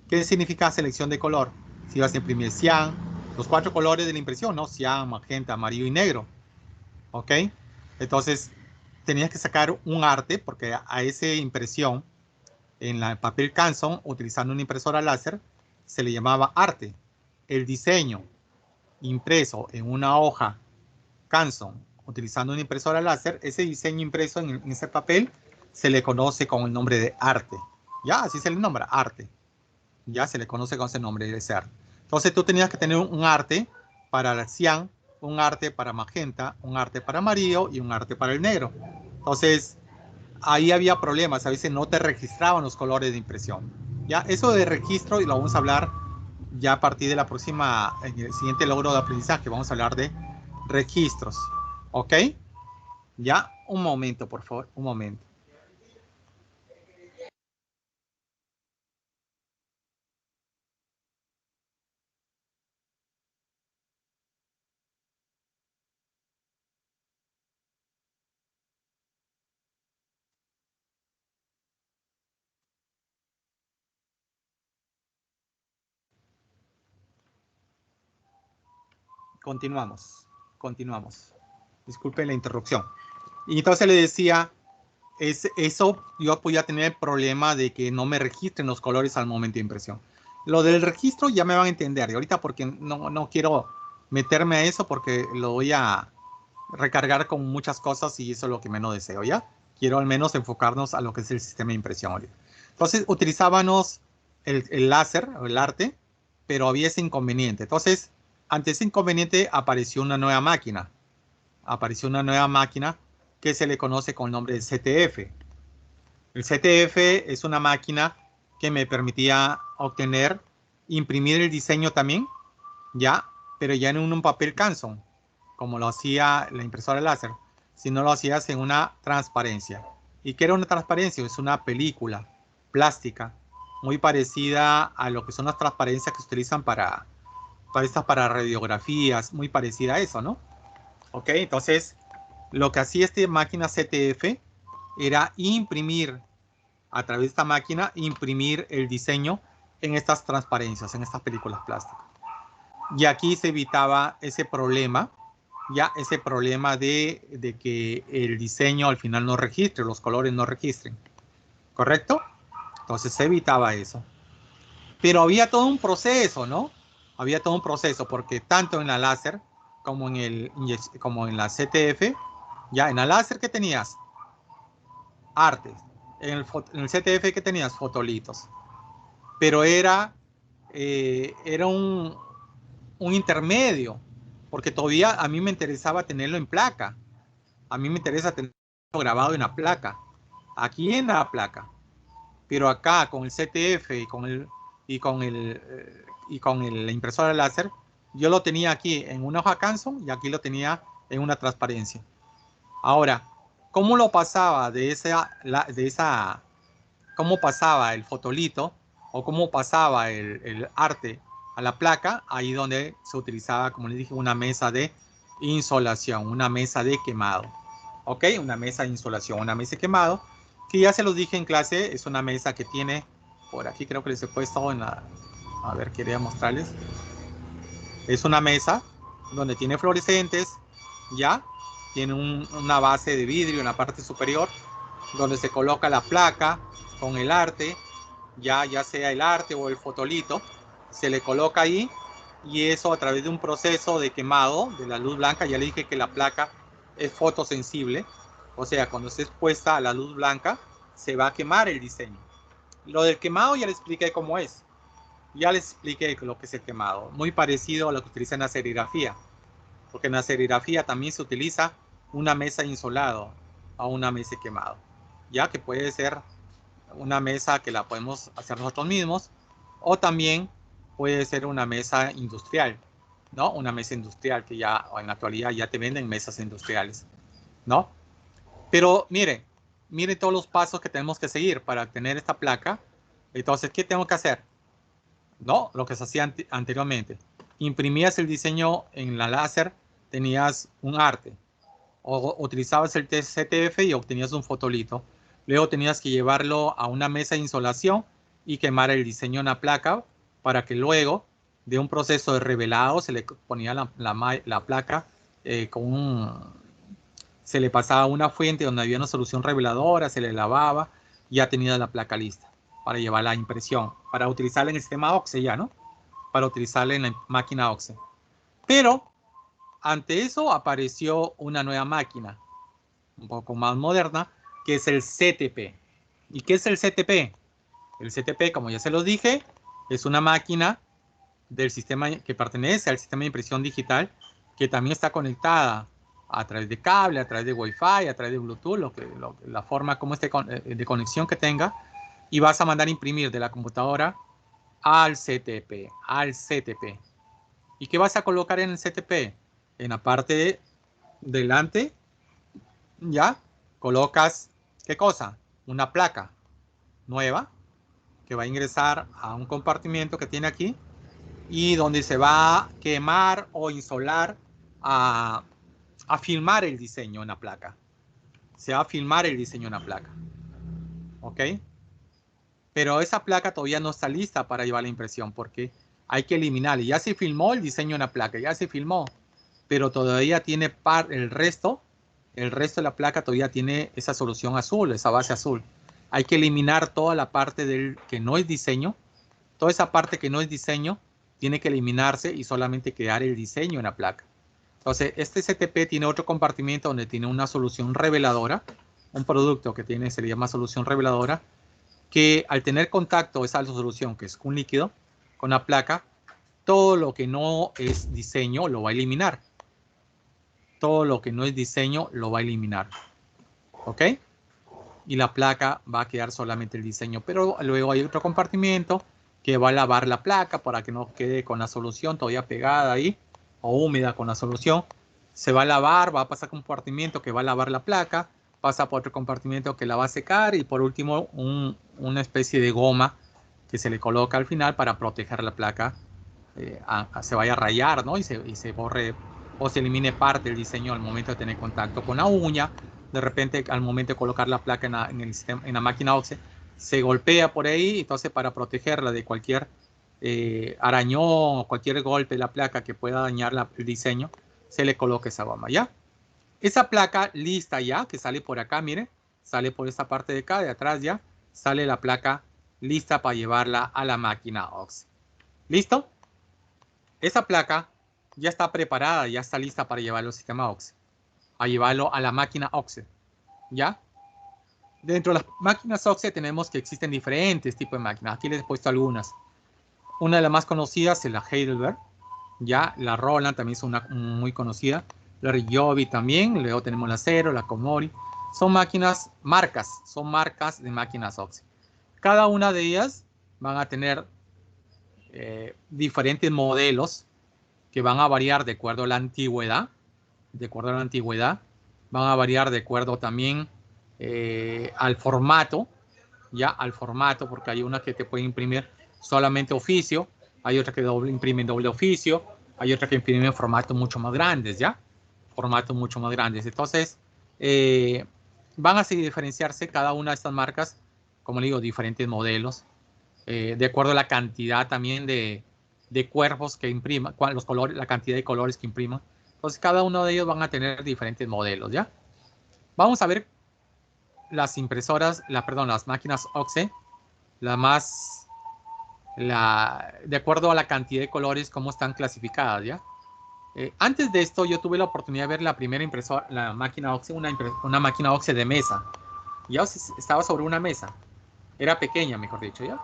[SPEAKER 1] ¿Qué significa selección de color? Si vas a imprimir cian, los cuatro colores de la impresión, ¿no? Cian, magenta, amarillo y negro. ¿Ok? Entonces, tenías que sacar un arte, porque a esa impresión en el papel Canson, utilizando una impresora láser, se le llamaba arte. El diseño impreso en una hoja Canson, utilizando una impresora láser, ese diseño impreso en ese papel se le conoce con el nombre de arte. Ya, así se le nombra, arte. Ya se le conoce con ese nombre de ese arte. Entonces tú tenías que tener un arte para el cian, un arte para magenta, un arte para amarillo y un arte para el negro. Entonces ahí había problemas, a veces no te registraban los colores de impresión. Ya, eso de registro y lo vamos a hablar ya a partir de en el siguiente logro de aprendizaje, vamos a hablar de registros. ¿Ok? Ya, un momento, por favor, un momento. Continuamos, continuamos. Disculpen la interrupción. Y entonces le decía, eso yo podía tener el problema de que no me registren los colores al momento de impresión. Lo del registro ya me van a entender. Y ahorita porque no quiero meterme a eso porque lo voy a recargar con muchas cosas y eso es lo que menos deseo, ¿ya? Quiero al menos enfocarnos a lo que es el sistema de impresión ahorita. Entonces utilizábamos el láser, el arte, pero había ese inconveniente. Entonces, ante ese inconveniente apareció una nueva máquina. Apareció una nueva máquina que se le conoce con el nombre de CTF. El CTF es una máquina que me permitía obtener, imprimir el diseño también, ya, pero ya en un papel Canson, como lo hacía la impresora láser, si no lo hacías en una transparencia. ¿Y qué era una transparencia? Es una película plástica muy parecida a lo que son las transparencias que se utilizan para radiografías, muy parecida a eso, ¿no? Ok, entonces lo que hacía esta máquina CTF era imprimir a través de esta máquina, imprimir el diseño en estas transparencias, en estas películas plásticas. Y aquí se evitaba ese problema, ya ese problema de que el diseño al final no registre, los colores no registren. ¿Correcto? Entonces se evitaba eso. Pero había todo un proceso, ¿no? Había todo un proceso porque tanto en la láser como en la CTF, ya en la láser que tenías artes, en el CTF que tenías fotolitos, pero era un intermedio, porque todavía a mí me interesaba tenerlo en placa, a mí me interesa tenerlo grabado en la placa, aquí en la placa, pero acá con el CTF y con la impresora láser, yo lo tenía aquí en una hoja Canson y aquí lo tenía en una transparencia. Ahora, ¿cómo lo pasaba cómo pasaba el fotolito o cómo pasaba el arte a la placa? Ahí donde se utilizaba, como les dije, una mesa de insolación, una mesa de quemado. ¿Ok? Una mesa de insolación, una mesa de quemado, que ya se los dije en clase, es una mesa que tiene, por aquí creo que les he puesto en la, a ver, quería mostrarles. Es una mesa donde tiene fluorescentes, ya, tiene una base de vidrio en la parte superior, donde se coloca la placa con el arte, ya sea el arte o el fotolito, se le coloca ahí y eso a través de un proceso de quemado de la luz blanca. Ya le dije que la placa es fotosensible, o sea, cuando esté expuesta a la luz blanca se va a quemar el diseño. Lo del quemado ya le expliqué cómo es. Ya les expliqué lo que es el quemado, muy parecido a lo que utiliza en la serigrafía, porque en la serigrafía también se utiliza una mesa insolado a una mesa quemado, ya que puede ser una mesa que la podemos hacer nosotros mismos o también puede ser una mesa industrial, ¿no? Una mesa industrial que ya en la actualidad ya te venden mesas industriales, ¿no? Pero mire todos los pasos que tenemos que seguir para tener esta placa. Entonces, ¿qué tengo que hacer? ¿No? Lo que se hacía anteriormente. Imprimías el diseño en la láser, tenías un arte. O utilizabas el CTF y obtenías un fotolito. Luego tenías que llevarlo a una mesa de insolación y quemar el diseño en la placa para que luego de un proceso de revelado se le ponía la placa se le pasaba una fuente donde había una solución reveladora, se le lavaba y ya tenía la placa lista para llevar la impresión, para utilizarla en el sistema OXE ya, ¿no? Para utilizarla en la máquina OXE. Pero ante eso apareció una nueva máquina, un poco más moderna, que es el CTP. ¿Y qué es el CTP? El CTP, como ya se los dije, es una máquina del sistema que pertenece al sistema de impresión digital, que también está conectada a través de cable, a través de Wi-Fi, a través de Bluetooth, la forma como de conexión que tenga, y vas a mandar a imprimir de la computadora al CTP, ¿Y qué vas a colocar en el CTP? En la parte de delante, ya, colocas, ¿qué cosa? Una placa nueva que va a ingresar a un compartimiento que tiene aquí y donde se va a quemar o insolar a filmar el diseño en la placa. Se va a filmar el diseño en la placa. ¿Ok? Pero esa placa todavía no está lista para llevar la impresión porque hay que eliminarla. Ya se filmó el diseño en la placa, ya se filmó, pero todavía tiene el resto de la placa todavía tiene esa solución azul, esa base azul. Hay que eliminar toda la parte del que no es diseño. Toda esa parte que no es diseño tiene que eliminarse y solamente quedar el diseño en la placa. Entonces, este CTP tiene otro compartimiento donde tiene una solución reveladora, un producto que tiene, se le llama solución reveladora, que al tener contacto esa solución, que es un líquido, con la placa, todo lo que no es diseño lo va a eliminar. Todo lo que no es diseño lo va a eliminar. ¿Ok? Y la placa va a quedar solamente el diseño. Pero luego hay otro compartimiento que va a lavar la placa para que no quede con la solución todavía pegada ahí o húmeda con la solución. Se va a lavar, va a pasar a un compartimiento que va a lavar la placa, pasa por otro compartimiento que la va a secar y por último una especie de goma que se le coloca al final para proteger la placa, se vaya a rayar, ¿no? Y se borre o se elimine parte del diseño al momento de tener contacto con la uña. De repente, al momento de colocar la placa en la máquina OXE, se golpea por ahí, entonces para protegerla de cualquier arañón o cualquier golpe de la placa que pueda dañar el diseño, se le coloca esa goma, ¿ya? Esa placa lista ya, que sale por acá, miren, sale por esta parte de acá, de atrás ya, sale la placa lista para llevarla a la máquina OXE. ¿Listo? Esa placa ya está preparada, ya está lista para llevarlo al sistema OXE, a llevarlo a la máquina OXE, ¿ya? Dentro de las máquinas OXE tenemos que existen diferentes tipos de máquinas. Aquí les he puesto algunas. Una de las más conocidas es la Heidelberg, ya, la Roland también es una muy conocida, la Ryobi también, luego tenemos la Zero, la Komori. Son máquinas, son marcas de máquinas OXE. Cada una de ellas van a tener diferentes modelos que van a variar de acuerdo a la antigüedad, van a variar de acuerdo también al formato, ya al formato, porque hay unas que te pueden imprimir solamente oficio, hay otras que imprimen doble oficio, hay otras que imprimen formatos mucho más grandes, ya, formatos mucho más grandes. Entonces, van a diferenciarse cada una de estas marcas, como le digo, diferentes modelos, de acuerdo a la cantidad también de cuerpos que impriman, los colores, la cantidad de colores que impriman. Entonces, cada uno de ellos van a tener diferentes modelos, ¿ya? Vamos a ver las impresoras, las máquinas OXE, de acuerdo a la cantidad de colores, cómo están clasificadas, ¿ya? Antes de esto, yo tuve la oportunidad de ver la primera impresora, la máquina OXE, una máquina OXE de mesa. Ya estaba sobre una mesa. Era pequeña, mejor dicho, ¿ya?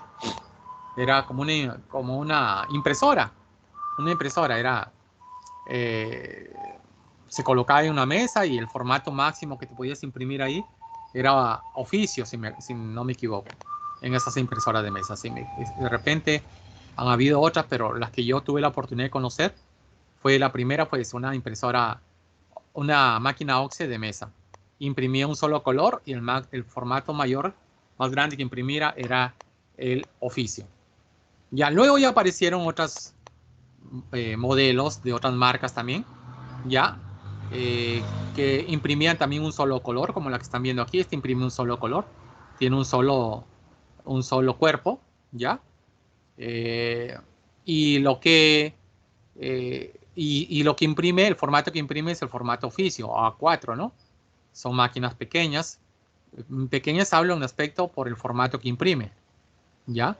[SPEAKER 1] Era como una impresora. Una impresora, se colocaba en una mesa y el formato máximo que te podías imprimir ahí era oficio, si no me equivoco, en esas impresoras de mesa. De repente han habido otras, pero las que yo tuve la oportunidad de conocer fue la primera, pues una impresora, una máquina OXE de mesa. Imprimía un solo color y el formato mayor, más grande que imprimiera era el oficio. Ya luego ya aparecieron otros modelos de otras marcas también, ya, que imprimían también un solo color, como la que están viendo aquí. Este imprime un solo color, tiene un solo cuerpo, ya. Y lo que lo que imprime, el formato que imprime es el formato oficio, A4, ¿no? Son máquinas pequeñas. Pequeñas hablo en aspecto por el formato que imprime, ¿ya?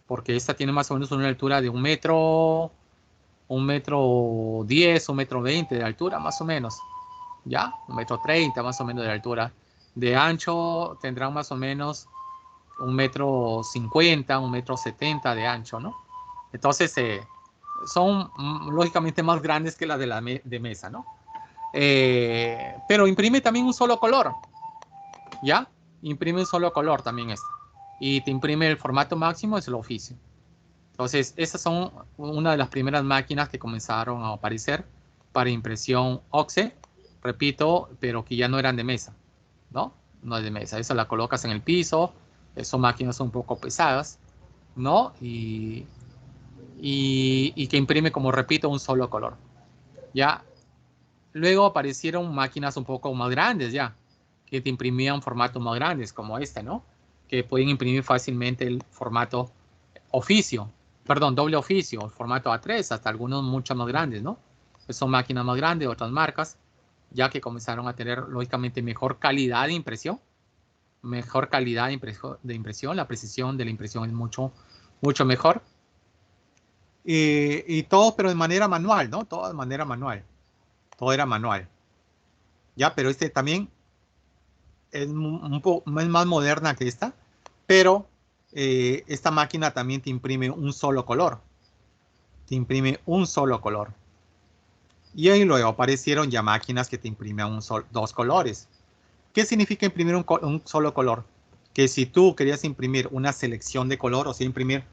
[SPEAKER 1] Porque esta tiene más o menos una altura de 1 metro 1,10 m, 1,20 m de altura, más o menos, ¿ya? 1,30 m más o menos de altura. De ancho tendrán más o menos 1,50 m, 1,70 m de ancho, ¿no? Entonces, son lógicamente más grandes que las de mesa, ¿no? Pero imprime también un solo color, ¿ya? Imprime un solo color también esta. Y te imprime el formato máximo, es el oficio. Entonces, esas son una de las primeras máquinas que comenzaron a aparecer para impresión OXE, repito, pero que ya no eran de mesa, ¿no? No es de mesa, esa la colocas en el piso, son máquinas un poco pesadas, ¿no? Y que imprime, como repito, un solo color, ¿ya? Luego aparecieron máquinas un poco más grandes, ya, que te imprimían formatos más grandes, como esta, ¿no? Que pueden imprimir fácilmente el formato oficio, perdón, doble oficio, el formato A3, hasta algunos mucho más grandes, ¿no? Pues son máquinas más grandes, otras marcas, ya que comenzaron a tener, lógicamente, mejor calidad de impresión, la precisión de la impresión es mucho, mucho mejor. Y todo, pero de manera manual, ¿no? Todo de manera manual. Todo era manual. Ya, pero este también es es más moderna que esta, pero esta máquina también te imprime un solo color. Te imprime un solo color. Y ahí luego aparecieron ya máquinas que te imprimen dos colores. ¿Qué significa imprimir un solo color? Que si tú querías imprimir una selección de color, o sea, imprimir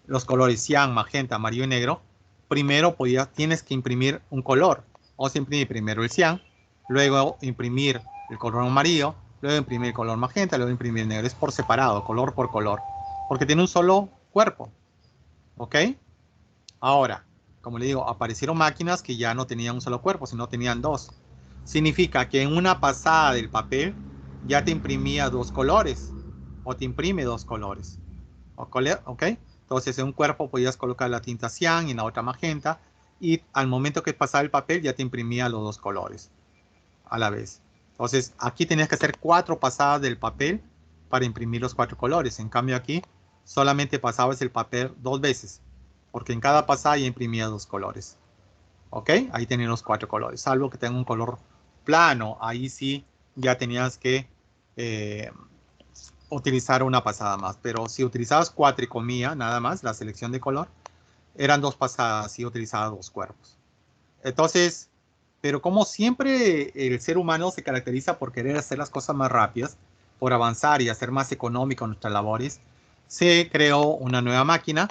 [SPEAKER 1] los colores cian, magenta, amarillo y negro, primero tienes que imprimir un color. O sea, imprimir primero el cian, luego imprimir el color amarillo, luego imprimir el color magenta, luego imprimir el negro. Es por separado, color por color, porque tiene un solo cuerpo. ¿Ok? Ahora, como le digo, aparecieron máquinas que ya no tenían un solo cuerpo, sino tenían dos. Significa que en una pasada del papel ya te imprimía dos colores, o te imprime dos colores. ¿Ok? Entonces en un cuerpo podías colocar la tinta cian y en la otra magenta, y al momento que pasaba el papel ya te imprimía los dos colores a la vez. Entonces aquí tenías que hacer 4 pasadas del papel para imprimir los 4 colores. En cambio aquí solamente pasabas el papel 2 veces, porque en cada pasada ya imprimía 2 colores. ¿Ok? Ahí tienen los 4 colores, salvo que tenga un color plano. Ahí sí ya tenías que utilizar una pasada más. Pero si utilizabas cuatricomía, nada más, la selección de color, eran 2 pasadas y utilizabas 2 cuerpos. Entonces, pero como siempre el ser humano se caracteriza por querer hacer las cosas más rápidas, por avanzar y hacer más económico nuestras labores, se creó una nueva máquina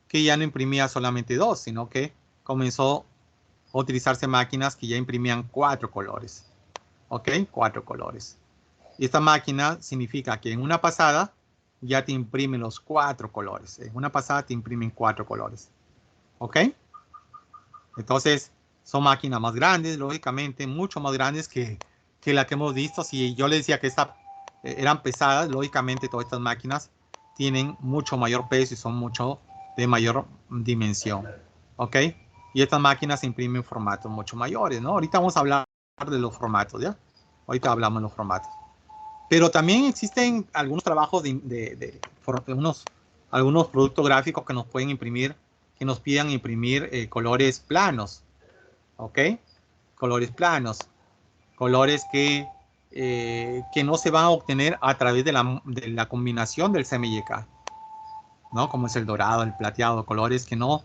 [SPEAKER 1] que ya no imprimía solamente 2, sino que comenzó a utilizarse máquinas que ya imprimían 4 colores. ¿Ok? 4 colores. Y esta máquina significa que en una pasada ya te imprime los 4 colores. En una pasada te imprimen 4 colores. ¿Ok? Entonces, son máquinas más grandes, lógicamente, mucho más grandes que la que hemos visto. Si yo le decía que eran pesadas, lógicamente todas estas máquinas tienen mucho mayor peso y son mucho de mayor dimensión. ¿Ok? Y estas máquinas imprimen formatos mucho mayores, ¿no? Ahorita vamos a hablar de los formatos, ¿ya? Ahorita hablamos de los formatos. Pero también existen algunos trabajos algunos productos gráficos que nos pueden imprimir, que nos pidan imprimir colores planos, ¿ok? Colores planos, colores que no se van a obtener a través de la combinación del CMYK, ¿no? Como es el dorado, el plateado, colores que no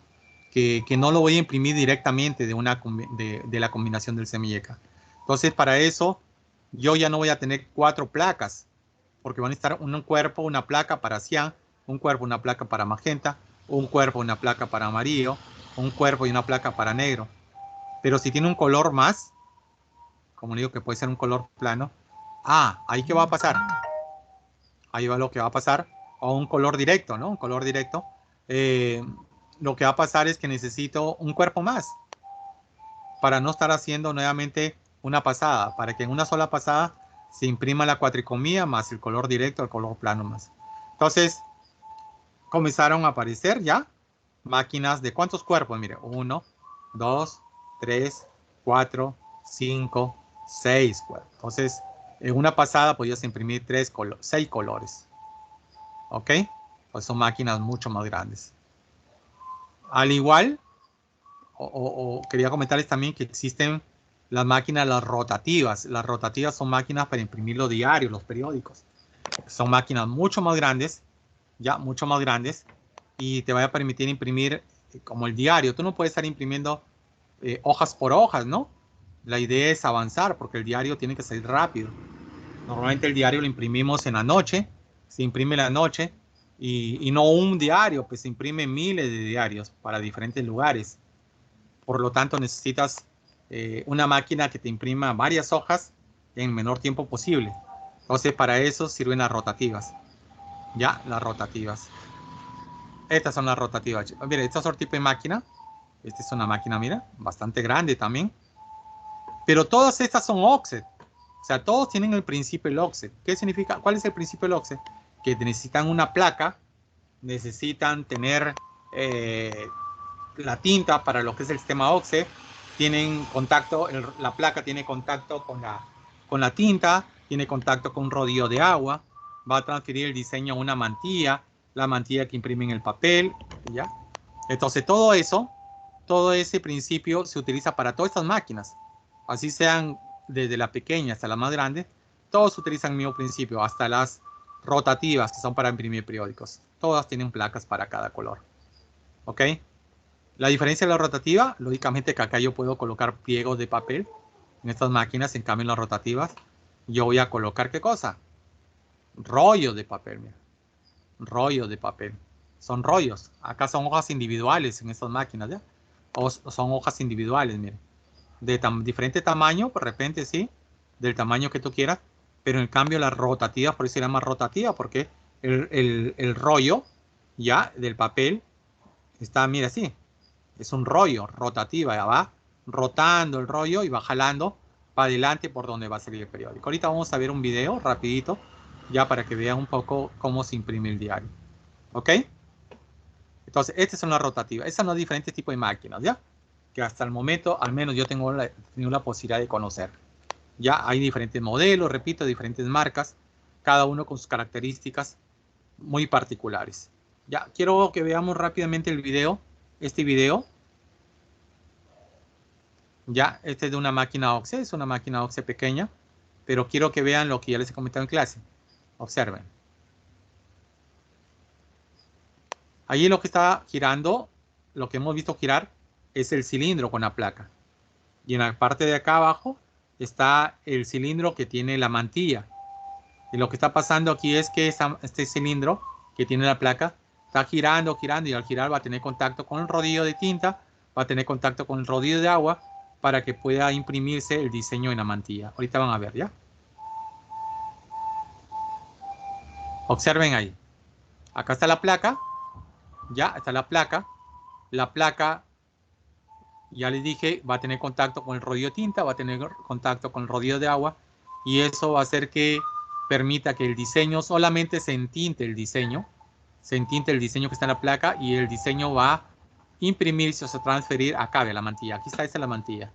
[SPEAKER 1] lo voy a imprimir directamente de la combinación del CMYK. Entonces, para eso, yo ya no voy a tener 4 placas, porque van a estar un cuerpo, una placa para cian, un cuerpo, una placa para magenta, un cuerpo, una placa para amarillo, un cuerpo y una placa para negro. Pero si tiene un color más, como digo que puede ser un color plano, ahí qué va a pasar. Ahí va lo que va a pasar. O un color directo, ¿no? Un color directo. Eh, lo que va a pasar es que necesito un cuerpo más para no estar haciendo nuevamente una pasada, para que en una sola pasada se imprima la cuatricomía más el color directo, el color plano más. Entonces, comenzaron a aparecer ya máquinas de cuántos cuerpos, mire, 1, 2, 3, 4, 5, 6 cuerpos. Entonces, en una pasada podías imprimir 6 colores. ¿Ok? Pues son máquinas mucho más grandes. Al igual, quería comentarles también que existen las máquinas, las rotativas. Las rotativas son máquinas para imprimir los diarios, los periódicos. Son máquinas mucho más grandes, ya mucho más grandes, y te va a permitir imprimir como el diario. Tú no puedes estar imprimiendo hojas por hojas, ¿no? La idea es avanzar porque el diario tiene que salir rápido. Normalmente el diario lo imprimimos en la noche, se imprime en la noche y no un diario, pues se imprime miles de diarios para diferentes lugares. Por lo tanto, necesitas una máquina que te imprima varias hojas en el menor tiempo posible. Entonces, para eso sirven las rotativas. Ya, las rotativas. Estas son las rotativas. Mira, esta es otro tipo de máquina. Esta es una máquina, mira, bastante grande también. Pero todas estas son offset. O sea, todos tienen el principio del offset. ¿Qué significa? ¿Cuál es el principio del offset? Que necesitan una placa, necesitan tener la tinta para lo que es el sistema offset, tienen contacto, la placa tiene contacto con la tinta, tiene contacto con un rodillo de agua, va a transferir el diseño a una mantilla, la mantilla que imprime en el papel, ¿ya? Entonces todo eso, todo ese principio se utiliza para todas estas máquinas, así sean desde la pequeña hasta la más grande, todos utilizan el mismo principio, hasta las rotativas que son para imprimir periódicos, todas tienen placas para cada color, ¿ok? La diferencia de la rotativa, lógicamente que acá yo puedo colocar pliegos de papel en estas máquinas, en cambio en las rotativas yo voy a colocar ¿qué cosa? Rollos de papel, mira. Rollos de papel. Son rollos. Acá son hojas individuales en estas máquinas, ¿ya? O son hojas individuales, mire. De diferente tamaño, de repente sí, del tamaño que tú quieras, pero en cambio las rotativas, por eso se llama rotativa, porque el rollo, ya, del papel, está, mira, así, es un rollo rotativa, ya va rotando el rollo y va jalando para adelante por donde va a salir el periódico. Ahorita vamos a ver un video rapidito, ya para que vean un poco cómo se imprime el diario. ¿Ok? Entonces, esta es una rotativa. Estas son los diferentes tipos de máquinas, ¿ya? Que hasta el momento, al menos yo tengo tenido la posibilidad de conocer. Ya hay diferentes modelos, repito, diferentes marcas, cada uno con sus características muy particulares. Ya, quiero que veamos rápidamente el video, este video, Ya, este es de una máquina OXE, es una máquina OXE pequeña, pero quiero que vean lo que ya les he comentado en clase. Observen. Ahí lo que está girando, lo que hemos visto girar, es el cilindro con la placa. Y en la parte de acá abajo está el cilindro que tiene la mantilla. Y lo que está pasando aquí es que este cilindro que tiene la placa está girando, girando, y al girar va a tener contacto con el rodillo de tinta, va a tener contacto con el rodillo de agua para que pueda imprimirse el diseño en la mantilla. Ahorita van a ver, ¿ya? Observen ahí. Acá está la placa, ya está la placa. La placa, ya les dije, va a tener contacto con el rodillo de tinta, va a tener contacto con el rodillo de agua, y eso va a hacer que permita que el diseño solamente se entinte el diseño que está en la placa, y el diseño va a imprimirse o sea, transferir acá de la mantilla. Aquí está, esta es la mantilla.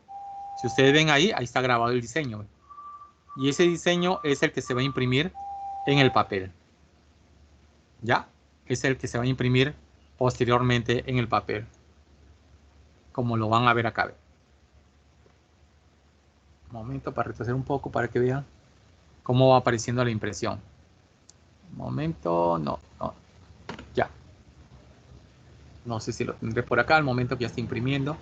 [SPEAKER 1] Si ustedes ven ahí, ahí está grabado el diseño. Y ese diseño es el que se va a imprimir en el papel. ¿Ya? Es el que se va a imprimir posteriormente en el papel. Como lo van a ver acá. Un momento para retroceder un poco para que vean cómo va apareciendo la impresión. Un momento, no. Ya. No sé si lo tendré por acá al momento que ya está imprimiendo.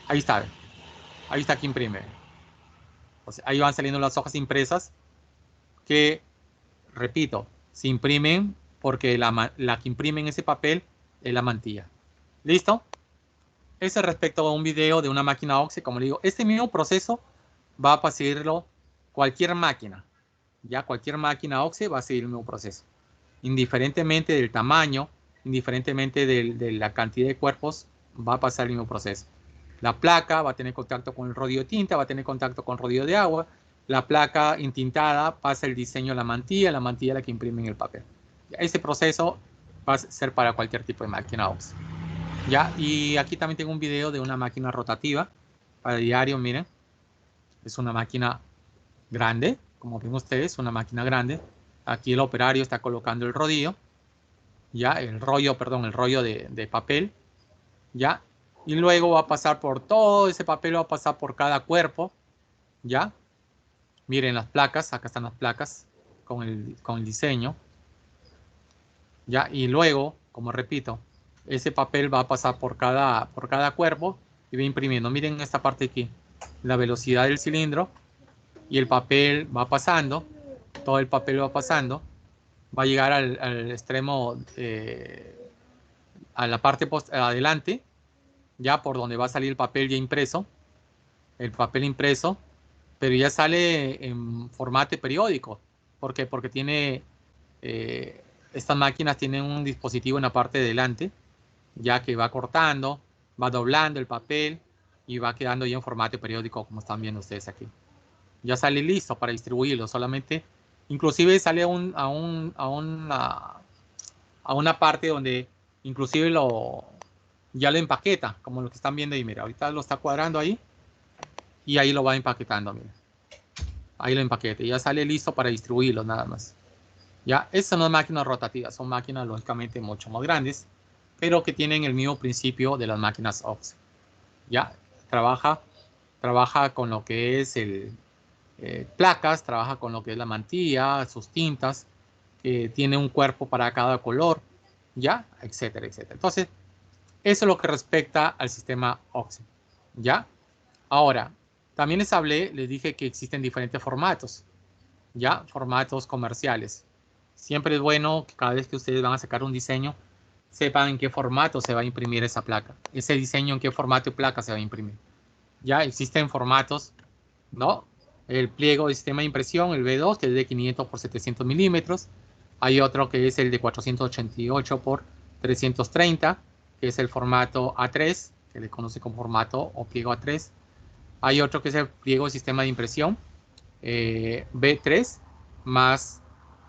[SPEAKER 1] Ahí está. Ahí está que imprime. O sea, ahí van saliendo las hojas impresas que, repito, se imprimen porque la que imprime en ese papel es la mantilla. ¿Listo? Eso respecto a un video de una máquina OXE. Como le digo, este mismo proceso va a seguirlo cualquier máquina. Ya cualquier máquina OXE va a seguir el mismo proceso. Indiferentemente del tamaño, indiferentemente de la cantidad de cuerpos, va a pasar el mismo proceso. La placa va a tener contacto con el rodillo de tinta, va a tener contacto con el rodillo de agua. La placa intintada pasa el diseño a la mantilla la que imprime en el papel. Ese proceso va a ser para cualquier tipo de máquina OXE. Ya, y aquí también tengo un video de una máquina rotativa para diario, miren. Es una máquina grande, como ven ustedes, una máquina grande. Aquí el operario está colocando el rodillo, ya, el rollo de papel, ya. Y luego va a pasar por todo ese papel, va a pasar por cada cuerpo, ya. Miren las placas, acá están las placas con el diseño, ya. Y luego, como repito, ese papel va a pasar por cada cuerpo y va imprimiendo. Miren esta parte aquí, la velocidad del cilindro, y el papel va pasando, todo el papel va pasando, va a llegar al extremo, a la parte adelante, ya por donde va a salir el papel ya impreso, pero ya sale en formato periódico. ¿Por qué? Porque tiene, estas máquinas tienen un dispositivo en la parte de delante, ya que va cortando, va doblando el papel y va quedando ya en formato periódico, como están viendo ustedes aquí. Ya sale listo para distribuirlo, solamente, inclusive sale a una parte donde inclusive ya lo empaqueta, como lo que están viendo ahí, mira, ahorita lo está cuadrando ahí y ahí lo va empaquetando, mira. Ahí lo empaqueta y ya sale listo para distribuirlo nada más. Ya, estas no son máquinas rotativas, son máquinas lógicamente mucho más grandes, pero que tienen el mismo principio de las máquinas OXE. Ya, trabaja con lo que es placas, trabaja con lo que es la mantilla, sus tintas, tiene un cuerpo para cada color, ya, etcétera, etcétera. Entonces, eso es lo que respecta al sistema OXE, ya. Ahora, también les dije que existen diferentes formatos, ya, formatos comerciales. Siempre es bueno que cada vez que ustedes van a sacar un diseño, sepan en qué formato se va a imprimir esa placa, ese diseño en qué formato de placa se va a imprimir. Ya existen formatos, ¿no? El pliego de sistema de impresión, el B2, que es de 500 por 700 milímetros. Hay otro que es el de 488 por 330, que es el formato A3, que le conoce como formato o pliego A3. Hay otro que es el pliego de sistema de impresión, B3, más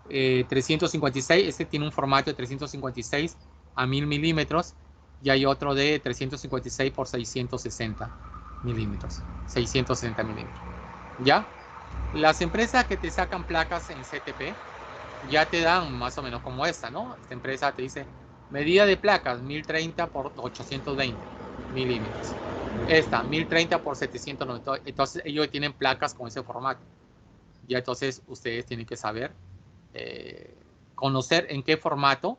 [SPEAKER 1] 356. Este tiene un formato de 356 a 1000 milímetros. Y hay otro de 356 por 660 milímetros. 660 milímetros. ¿Ya? Las empresas que te sacan placas en CTP ya te dan más o menos como esta, ¿no? Esta empresa te dice medida de placas 1030 por 820. milímetros. Esta, 1030 por 790. Entonces, ellos tienen placas con ese formato. Ya entonces, ustedes tienen que saber, conocer en qué formato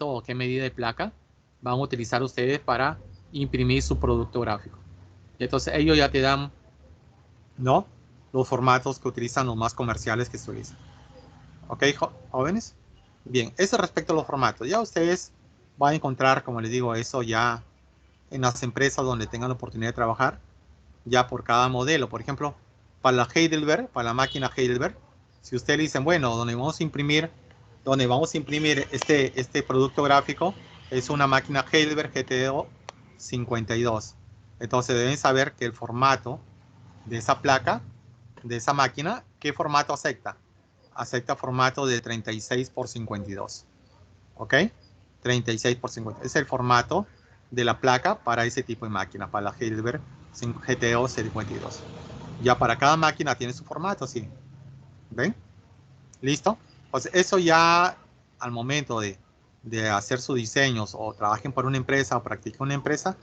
[SPEAKER 1] o qué medida de placa van a utilizar ustedes para imprimir su producto gráfico. Y entonces, ellos ya te dan, ¿no?, los formatos que utilizan los más comerciales que se utilizan. ¿Ok, jóvenes? Bien, eso respecto a los formatos. Ya ustedes van a encontrar, como les digo, eso ya en las empresas donde tengan la oportunidad de trabajar, ya por cada modelo. Por ejemplo, para la Heidelberg, para la máquina Heidelberg, si ustedes dicen, bueno, donde vamos a imprimir este producto gráfico es una máquina Heidelberg GTO 52. Entonces deben saber que el formato de esa placa, de esa máquina, ¿qué formato acepta? Acepta formato de 36 por 52. ¿Ok? 36 por 50. Es el formato de la placa para ese tipo de máquina, para la Heidelberg GTO 52. Ya para cada máquina tiene su formato, ¿sí? ¿Ven? ¿Listo? Pues eso ya al momento de hacer sus diseños o trabajen por una empresa o practiquen una empresa,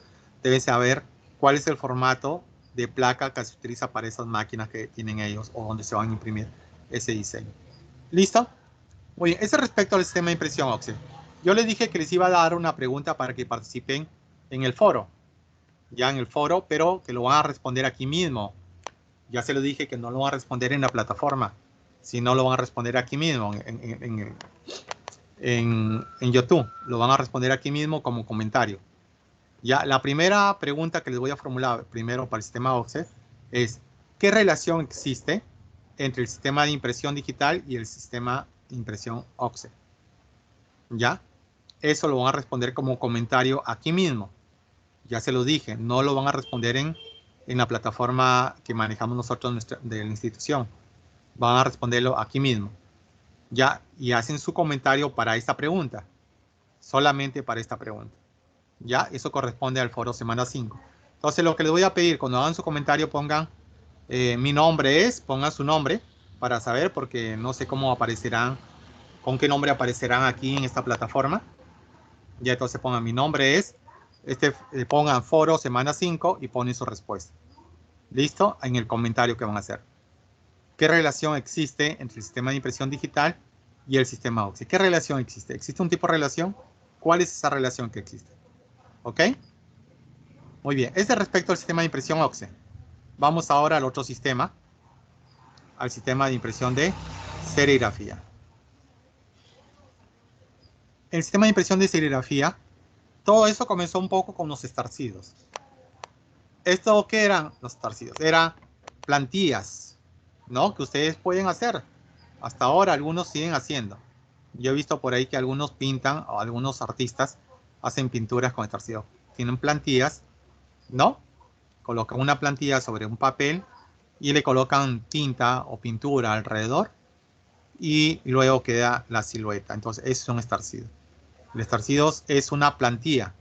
[SPEAKER 1] deben saber cuál es el formato de placa que se utiliza para esas máquinas que tienen ellos o donde se van a imprimir ese diseño. ¿Listo? Muy bien, ese respecto al sistema de impresión OXE. Yo les dije que les iba a dar una pregunta para que participen en el foro. Ya en el foro, pero que lo van a responder aquí mismo. Ya se lo dije que no lo van a responder en la plataforma, sino lo van a responder aquí mismo en YouTube. Lo van a responder aquí mismo como comentario. Ya, la primera pregunta que les voy a formular primero para el sistema OXE es, ¿qué relación existe entre el sistema de impresión digital y el sistema de impresión OXE? ¿Ya? Eso lo van a responder como comentario aquí mismo. Ya se lo dije, no lo van a responder en la plataforma que manejamos nosotros de la institución. Van a responderlo aquí mismo. Ya, y hacen su comentario para esta pregunta. Solamente para esta pregunta. Ya, eso corresponde al foro semana 5. Entonces, lo que les voy a pedir, cuando hagan su comentario, pongan mi nombre es, pongan su nombre para saber, porque no sé cómo aparecerán, con qué nombre aparecerán aquí en esta plataforma. Ya entonces pongan mi nombre es, pongan foro semana 5 y ponen su respuesta. ¿Listo? En el comentario que van a hacer. ¿Qué relación existe entre el sistema de impresión digital y el sistema OXE? ¿Qué relación existe? ¿Existe un tipo de relación? ¿Cuál es esa relación que existe? ¿Ok? Muy bien. Es de respecto al sistema de impresión OXE. Vamos ahora al otro sistema, al sistema de impresión de serigrafía. El sistema de impresión de serigrafía, todo eso comenzó un poco con los estarcidos. ¿Esto qué eran los estarcidos? Eran plantillas, ¿no? Que ustedes pueden hacer. Hasta ahora algunos siguen haciendo. Yo he visto por ahí que algunos pintan, o algunos artistas hacen pinturas con estarcido. Tienen plantillas, ¿no? Colocan una plantilla sobre un papel y le colocan tinta o pintura alrededor y luego queda la silueta. Entonces, eso es un estarcido. El estarcido es una plantilla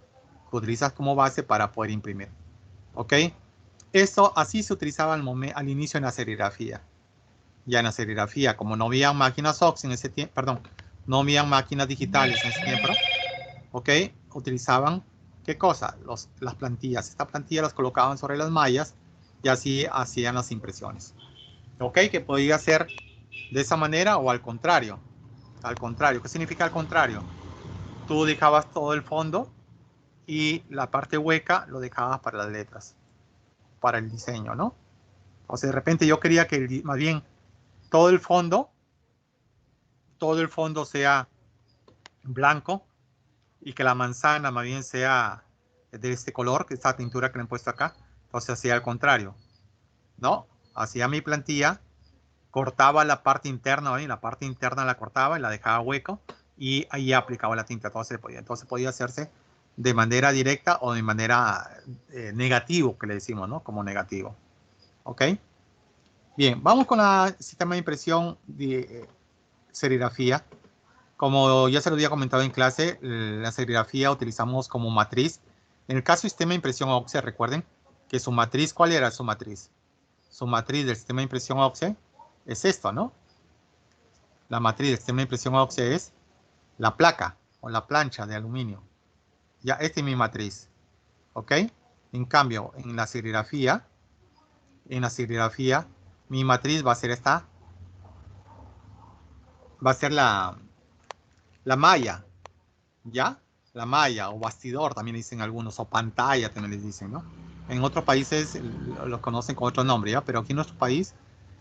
[SPEAKER 1] que utilizas como base para poder imprimir. ¿Ok? Esto así se utilizaba al inicio en la serigrafía. Ya en la serigrafía, como no había máquinas OXE en ese tiempo, perdón, no había máquinas digitales en ese tiempo, ¿ok? Utilizaban, ¿qué cosa? Las plantillas. Estas plantillas las colocaban sobre las mallas y así hacían las impresiones. ¿Ok? Que podía ser de esa manera o al contrario. Al contrario, ¿qué significa al contrario? Tú dejabas todo el fondo y la parte hueca lo dejabas para las letras, para el diseño, ¿no? O sea, de repente yo quería que más bien todo el fondo sea blanco y que la manzana más bien sea de este color, que esta pintura que le he puesto acá. Entonces hacía al contrario, ¿no? Hacía mi plantilla, cortaba la parte interna, ¿no? La parte interna la cortaba y la dejaba hueco y ahí aplicaba la tinta. Entonces podía hacerse de manera directa o de manera negativo, que le decimos, ¿no? Como negativo. ¿Ok? Bien, vamos con el sistema de impresión de serigrafía. Como ya se lo había comentado en clase, la serigrafía utilizamos como matriz. En el caso del sistema de impresión OXE, recuerden que su matriz, ¿cuál era su matriz? Su matriz del sistema de impresión OXE es esto, ¿no? La matriz del sistema de impresión OXE es la placa o la plancha de aluminio. Ya, esta es mi matriz. ¿ok? En cambio, en la serigrafía, mi matriz va a ser esta, va a ser la malla, ¿ya? La malla o bastidor también dicen algunos, o pantalla también les dicen, ¿no? En otros países lo conocen con otro nombre, ¿ya? Pero aquí en nuestro país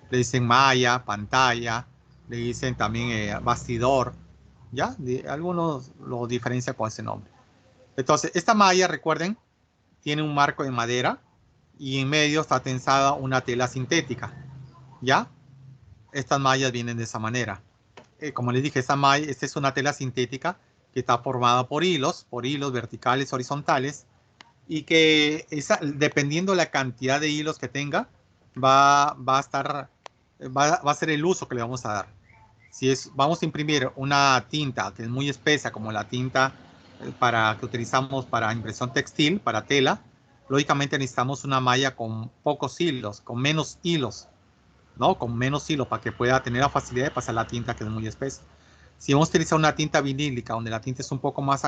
[SPEAKER 1] le dicen malla, pantalla, le dicen también bastidor, ¿ya? Algunos lo diferencian con ese nombre. Entonces, esta malla, recuerden, tiene un marco de madera y en medio está tensada una tela sintética, ¿ya? Estas mallas vienen de esa manera. Como les dije, esta es una tela sintética que está formada por hilos verticales, horizontales, y que dependiendo de la cantidad de hilos que tenga, va a ser el uso que le vamos a dar. Si vamos a imprimir una tinta que es muy espesa, como la tinta que utilizamos para impresión textil, para tela, lógicamente necesitamos una malla con pocos hilos, con menos hilos, ¿no? Con menos hilos para que pueda tener la facilidad de pasar la tinta que es muy espesa. Si vamos a utilizar una tinta vinílica, donde la tinta es un poco más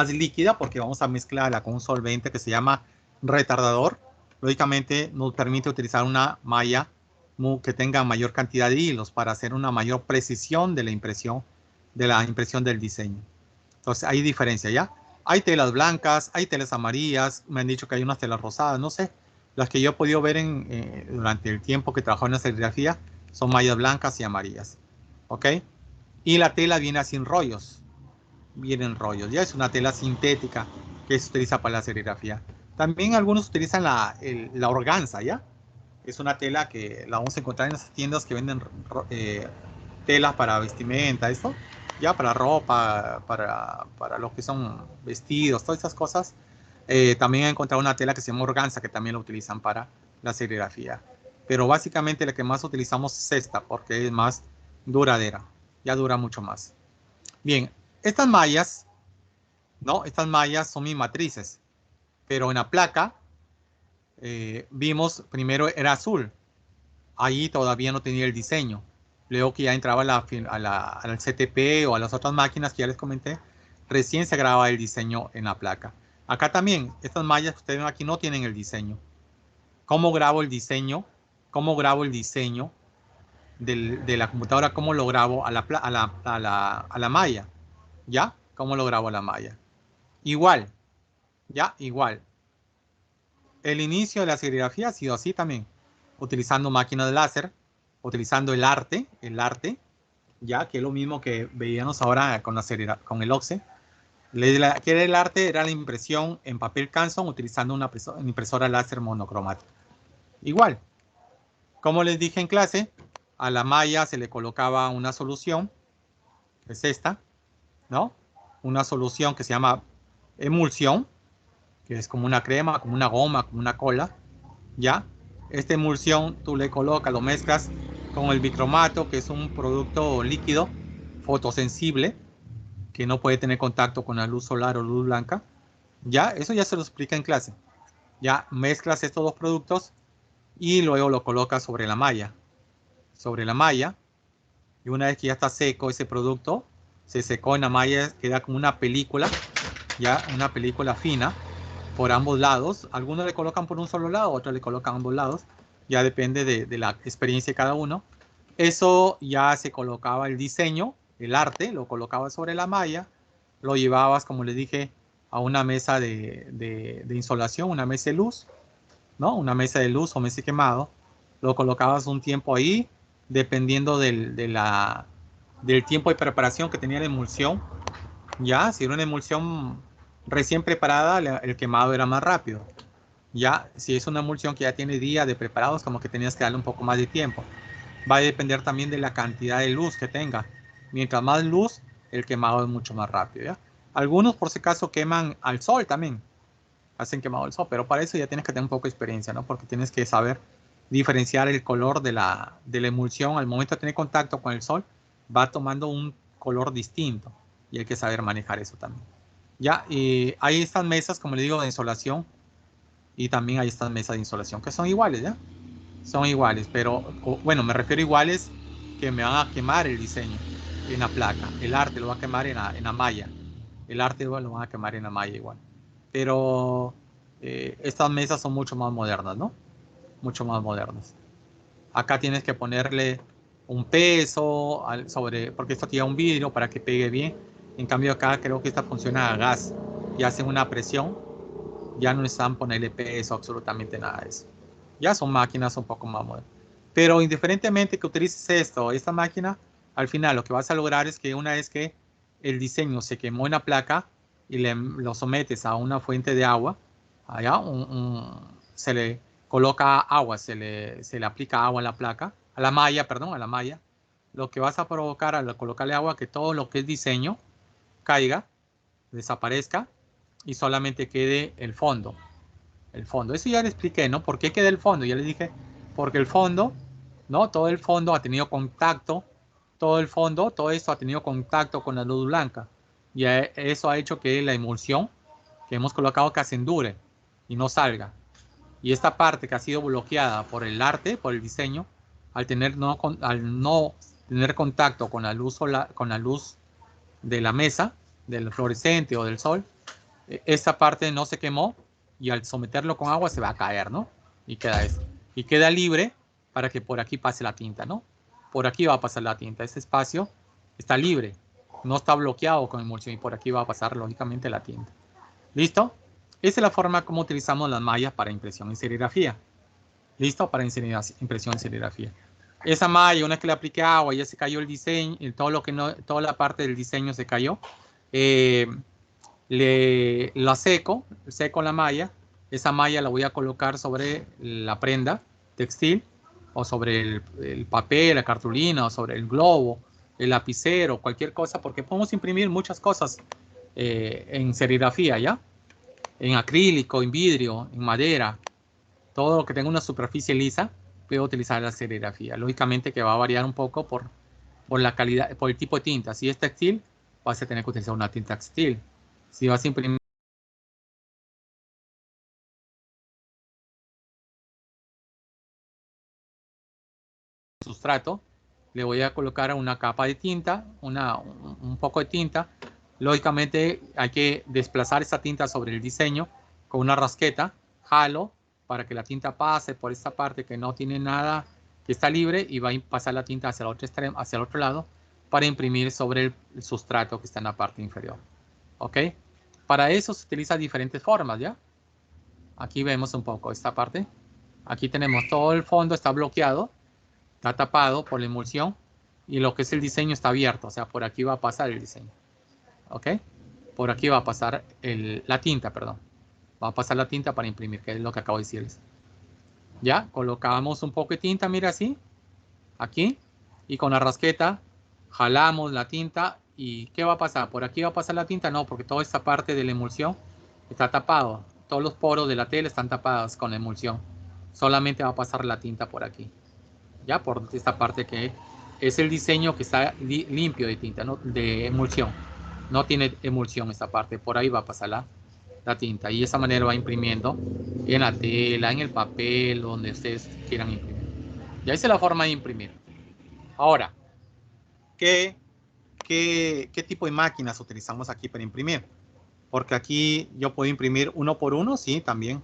[SPEAKER 1] líquida, porque vamos a mezclarla con un solvente que se llama retardador, lógicamente nos permite utilizar una malla que tenga mayor cantidad de hilos para hacer una mayor precisión de la impresión del diseño. Entonces hay diferencia, ¿ya? Hay telas blancas, hay telas amarillas, me han dicho que hay unas telas rosadas, no sé. Las que yo he podido ver durante el tiempo que trabajo en la serigrafía son mallas blancas y amarillas, ¿ok? Y la tela viene sin rollos, vienen rollos, ya es una tela sintética que se utiliza para la serigrafía. También algunos utilizan la organza, ¿ya? Es una tela que la vamos a encontrar en las tiendas que venden telas para vestimenta, esto, ya para ropa, para lo que son vestidos, todas esas cosas. También he encontrado una tela que se llama organza, que también la utilizan para la serigrafía. Pero básicamente la que más utilizamos es esta, porque es más duradera, ya dura mucho más. Bien, estas mallas, ¿no? Estas mallas son mis matrices, pero en la placa vimos primero era azul, ahí todavía no tenía el diseño. Luego que ya entraba al CTP o a las otras máquinas que ya les comenté, recién se grababa el diseño en la placa. Acá también, estas mallas que ustedes ven aquí no tienen el diseño. ¿Cómo grabo el diseño? ¿Cómo grabo el diseño de la computadora? ¿Cómo lo grabo a la malla? ¿Ya? ¿Cómo lo grabo a la malla? Igual, ¿ya? Igual. El inicio de la serigrafía ha sido así también, utilizando máquinas de láser, utilizando el arte, ya que es lo mismo que veíamos ahora con el OXE. Que era el arte, era la impresión en papel Canson utilizando una impresora láser monocromática. Igual, como les dije en clase, a la malla se le colocaba una solución, que es esta, ¿no? Una solución que se llama emulsión, que es como una crema, como una goma, como una cola, ¿ya? Esta emulsión tú le colocas, lo mezclas con el bicromato, que es un producto líquido fotosensible, que no puede tener contacto con la luz solar o luz blanca. Ya, eso ya se lo explica en clase. Ya mezclas estos dos productos y luego lo colocas sobre la malla. Sobre la malla, y una vez que ya está seco ese producto, se secó en la malla, queda como una película, ya una película fina por ambos lados. Algunos le colocan por un solo lado, otros le colocan ambos lados. Ya depende de la experiencia de cada uno. Eso ya se colocaba el diseño, el arte, lo colocabas sobre la malla, lo llevabas, como les dije, a una mesa de insolación, una mesa de luz, ¿no? Una mesa de luz o mesa de quemado. Lo colocabas un tiempo ahí, dependiendo del tiempo de preparación que tenía la emulsión. Ya, si era una emulsión recién preparada, el quemado era más rápido. Ya, si es una emulsión que ya tiene días de preparados, como que tenías que darle un poco más de tiempo. Va a depender también de la cantidad de luz que tenga. Mientras más luz, el quemado es mucho más rápido, ¿ya? Algunos, por si acaso, queman al sol también. Hacen quemado al sol, pero para eso ya tienes que tener un poco de experiencia, ¿no? Porque tienes que saber diferenciar el color de la emulsión. Al momento de tener contacto con el sol, va tomando un color distinto. Y hay que saber manejar eso también. Ya, y hay estas mesas, como le digo, de insolación. Y también hay estas mesas de insolación que son iguales, ¿ya? Son iguales, pero bueno, me refiero a iguales que me van a quemar el diseño en la placa. El arte lo va a quemar en la malla. El arte lo van a quemar en la malla igual. Pero estas mesas son mucho más modernas, ¿no? Mucho más modernas. Acá tienes que ponerle un peso porque esto tiene un vidrio para que pegue bien. En cambio acá creo que esta funciona a gas y hacen una presión. Ya no necesitan ponerle peso, absolutamente nada de eso. Ya son máquinas un poco más modernas. Pero indiferentemente que utilices esta máquina, al final lo que vas a lograr es que una vez que el diseño se quemó en la placa y lo sometes a una fuente de agua, allá se le coloca agua, se le aplica agua a la placa, a la malla, perdón, a la malla. Lo que vas a provocar al colocarle agua, que todo lo que es diseño caiga, desaparezca y solamente quede el fondo. El fondo, eso ya le expliqué, ¿no? ¿Por qué queda el fondo? Ya les dije, porque el fondo, ¿no? Todo el fondo ha tenido contacto, todo el fondo, todo esto ha tenido contacto con la luz blanca. Y eso ha hecho que la emulsión que hemos colocado que se endure y no salga. Y esta parte que ha sido bloqueada por el arte, por el diseño, al no tener contacto con la luz de la mesa, del fluorescente o del sol, esta parte no se quemó y al someterlo con agua se va a caer, ¿no? Y queda esto. Y queda libre para que por aquí pase la tinta, ¿no? Por aquí va a pasar la tinta. Ese espacio está libre, no está bloqueado con emulsión y por aquí va a pasar lógicamente la tinta. ¿Listo? Esa es la forma como utilizamos las mallas para impresión en serigrafía. ¿Listo? Para impresión en serigrafía. Esa malla, una vez que le apliqué agua, ya se cayó el diseño, todo lo que no, toda la parte del diseño se cayó. La seco la malla. Esa malla la voy a colocar sobre la prenda textil o sobre el papel, la cartulina o sobre el globo, el lapicero, cualquier cosa, porque podemos imprimir muchas cosas en serigrafía, ¿ya? En acrílico, en vidrio, en madera, todo lo que tenga una superficie lisa, puedo utilizar la serigrafía. Lógicamente que va a variar un poco por la calidad, por el tipo de tinta. Si es textil, vas a tener que utilizar una tinta textil. Si vas a imprimir sustrato, le voy a colocar una capa de tinta, un poco de tinta. Lógicamente hay que desplazar esa tinta sobre el diseño con una rasqueta, jalo para que la tinta pase por esta parte que no tiene nada, que está libre y va a pasar la tinta hacia el otro extremo, hacia el otro lado para imprimir sobre el sustrato que está en la parte inferior. ¿Ok? Para eso se utilizan diferentes formas, ¿ya? Aquí vemos un poco esta parte. Aquí tenemos todo el fondo, está bloqueado, está tapado por la emulsión y lo que es el diseño está abierto, o sea, por aquí va a pasar el diseño. ¿Ok? Por aquí va a pasar la tinta, perdón. Va a pasar la tinta para imprimir, que es lo que acabo de decirles. Ya, colocamos un poco de tinta, mira así, aquí, y con la rasqueta jalamos la tinta y ¿qué va a pasar? ¿Por aquí va a pasar la tinta? No, porque toda esta parte de la emulsión está tapado. Todos los poros de la tela están tapados con la emulsión. Solamente va a pasar la tinta por aquí. Ya, por esta parte que es el diseño que está limpio de tinta, ¿no? De emulsión. No tiene emulsión esta parte. Por ahí va a pasar la tinta. Y de esa manera va imprimiendo en la tela, en el papel, donde ustedes quieran imprimir. Y esa es la forma de imprimir. Ahora, ¿qué tipo de máquinas utilizamos aquí para imprimir? Porque aquí yo puedo imprimir uno por uno, sí, también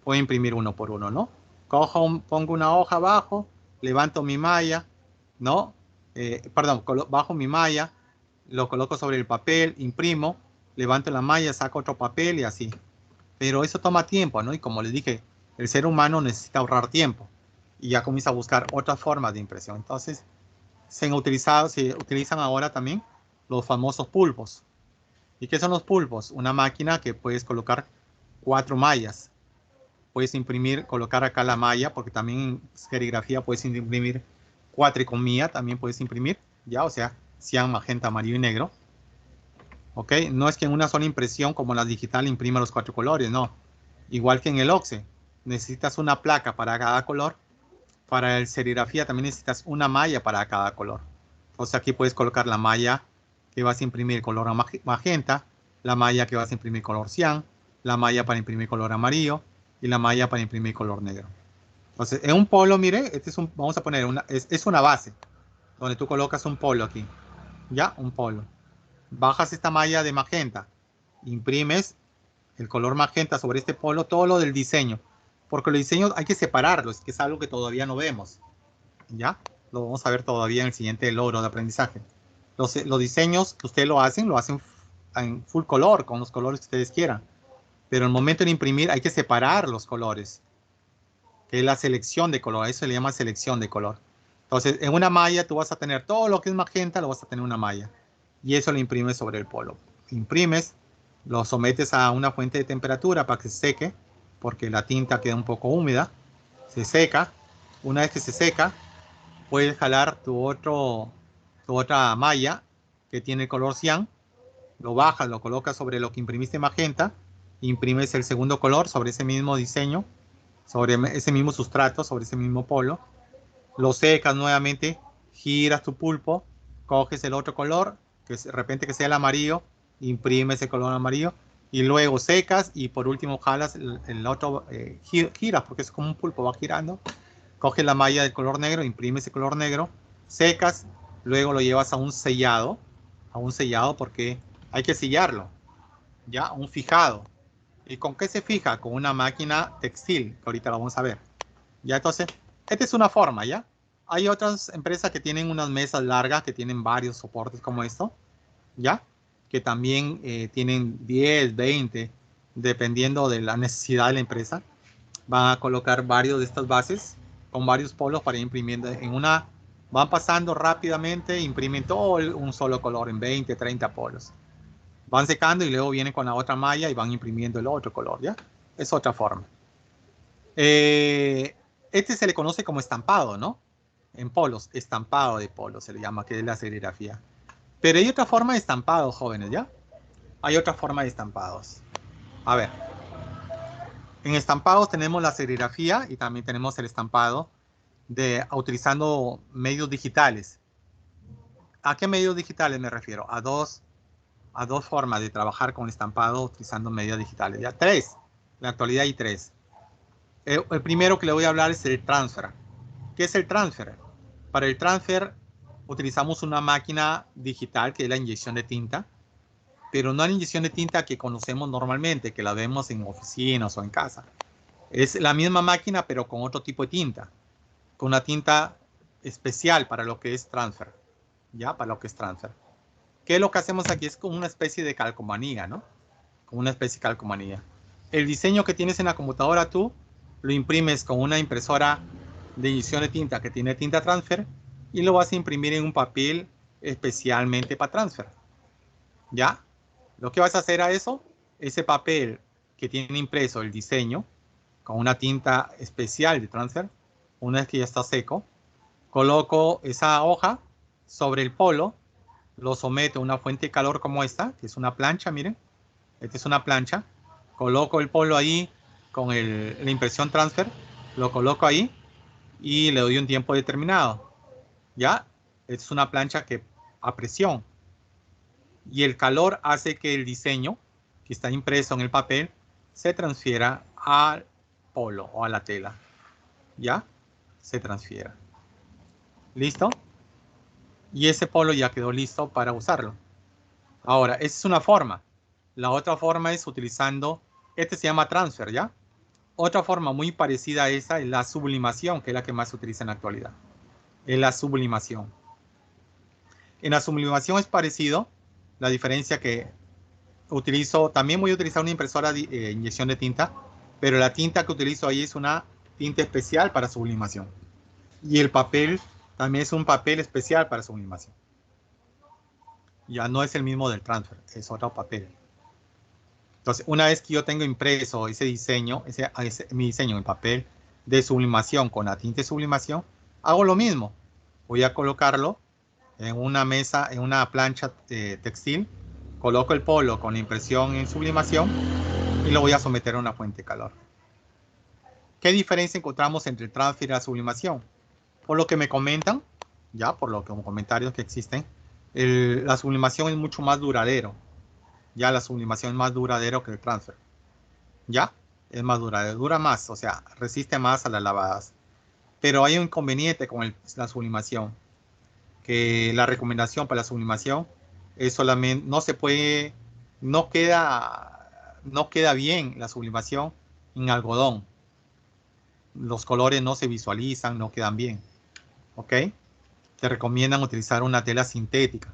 [SPEAKER 1] puedo imprimir uno por uno, ¿no? Pongo una hoja abajo, levanto mi malla, ¿no? Perdón, bajo mi malla, lo coloco sobre el papel, imprimo, levanto la malla, saco otro papel y así. Pero eso toma tiempo, ¿no? Y como les dije, el ser humano necesita ahorrar tiempo y ya comienza a buscar otras formas de impresión. Entonces, se utilizan ahora también los famosos pulpos. ¿Y qué son los pulpos? Una máquina que puedes colocar 4 mallas. Puedes imprimir, colocar acá la malla, porque también en serigrafía puedes imprimir cuatricomía, también puedes imprimir, ya, o sea, cian, magenta, amarillo y negro. ¿Ok? No es que en una sola impresión, como la digital, imprima los 4 colores, no. Igual que en el OXE, necesitas una placa para cada color. Para el serigrafía también necesitas una malla para cada color. Entonces aquí puedes colocar la malla que vas a imprimir color magenta, la malla que vas a imprimir color cian, la malla para imprimir color amarillo y la malla para imprimir color negro. Entonces en un polo, mire, vamos a poner es una base donde tú colocas un polo aquí. Ya, un polo. Bajas esta malla de magenta, imprimes el color magenta sobre este polo, todo lo del diseño. Porque los diseños hay que separarlos, que es algo que todavía no vemos. ¿Ya? Lo vamos a ver todavía en el siguiente logro de aprendizaje. Los diseños que ustedes lo hacen en full color, con los colores que ustedes quieran. Pero en el momento de imprimir hay que separar los colores, que es la selección de color. A eso se le llama selección de color. Entonces, en una malla tú vas a tener todo lo que es magenta, lo vas a tener en una malla. Y eso lo imprimes sobre el polo. Imprimes, lo sometes a una fuente de temperatura para que se seque, porque la tinta queda un poco húmeda. Se seca. Una vez que se seca, puedes jalar tu otra malla que tiene el color cian, lo bajas, lo colocas sobre lo que imprimiste magenta, imprimes el segundo color sobre ese mismo diseño, sobre ese mismo sustrato, sobre ese mismo polo, lo secas nuevamente, giras tu pulpo, coges el otro color, que de repente que sea el amarillo, imprimes el color amarillo, y luego secas y por último jalas el otro, giras porque es como un pulpo, va girando, coges la malla del color negro, imprimes el color negro, secas, luego lo llevas a un sellado porque hay que sellarlo, ya, un fijado. ¿Y con qué se fija? Con una máquina textil, que ahorita lo vamos a ver. Ya, entonces, esta es una forma, ¿ya? Hay otras empresas que tienen unas mesas largas, que tienen varios soportes como esto, ¿ya? Que también tienen 10, 20, dependiendo de la necesidad de la empresa. Van a colocar varios de estas bases con varios polos para ir imprimiendo. En una, van pasando rápidamente, imprimen todo un solo color en 20, 30 polos. Van secando y luego vienen con la otra malla y van imprimiendo el otro color, ¿ya? Es otra forma. Este se le conoce como estampado, ¿no? En polos, estampado de polos se le llama, que es la serigrafía. Pero hay otra forma de estampado, jóvenes, ¿ya? Hay otra forma de estampados. A ver, en estampados tenemos la serigrafía y también tenemos el estampado utilizando medios digitales. ¿A qué medios digitales me refiero? A dos formas de trabajar con estampado utilizando medios digitales. Ya, tres. En la actualidad hay tres. El primero que le voy a hablar es el transfer. ¿Qué es el transfer? Para el transfer utilizamos una máquina digital que es la inyección de tinta, pero no la inyección de tinta que conocemos normalmente, que la vemos en oficinas o en casa. Es la misma máquina, pero con otro tipo de tinta, con una tinta especial para lo que es transfer, ¿ya? Para lo que es transfer. ¿Qué es lo que hacemos aquí? Es como una especie de calcomanía, ¿no? Como una especie de calcomanía. El diseño que tienes en la computadora tú lo imprimes con una impresora de inyección de tinta que tiene tinta transfer y lo vas a imprimir en un papel especialmente para transfer. ¿Ya? Lo que vas a hacer a eso, ese papel que tiene impreso el diseño con una tinta especial de transfer, una vez que ya está seco, coloco esa hoja sobre el polo, lo someto a una fuente de calor como esta, que es una plancha, miren, esta es una plancha, coloco el polo ahí con la impresión transfer, lo coloco ahí y le doy un tiempo determinado. ¿Ya? Es una plancha que a presión y el calor hace que el diseño que está impreso en el papel se transfiera al polo o a la tela. ¿Ya? Se transfiera. ¿Listo? Y ese polo ya quedó listo para usarlo. Ahora, esa es una forma. La otra forma es utilizando, este se llama transfer, ¿ya? Otra forma muy parecida a esa es la sublimación, que es la que más se utiliza en la actualidad. Es la sublimación. En la sublimación es parecido, la diferencia que también voy a utilizar una impresora de inyección de tinta, pero la tinta que utilizo ahí es una tinta especial para sublimación. Y el papel también es un papel especial para sublimación. Ya no es el mismo del transfer, es otro papel. Entonces, una vez que yo tengo impreso ese diseño, mi diseño en papel de sublimación con la tinta de sublimación, hago lo mismo. Voy a colocarlo en una mesa, en una plancha textil, coloco el polo con la impresión en sublimación y lo voy a someter a una fuente de calor. ¿Qué diferencia encontramos entre el transfer y la sublimación? Por lo que me comentan, ya por lo que comentarios que existen, la sublimación es mucho más duradero. Ya la sublimación es más duradero que el transfer. Ya es más duradero, dura más, o sea, resiste más a las lavadas. Pero hay un inconveniente con la sublimación, que la recomendación para la sublimación es solamente, no se puede, no queda no queda bien la sublimación en algodón. Los colores no se visualizan, no quedan bien. ¿Ok? Te recomiendan utilizar una tela sintética.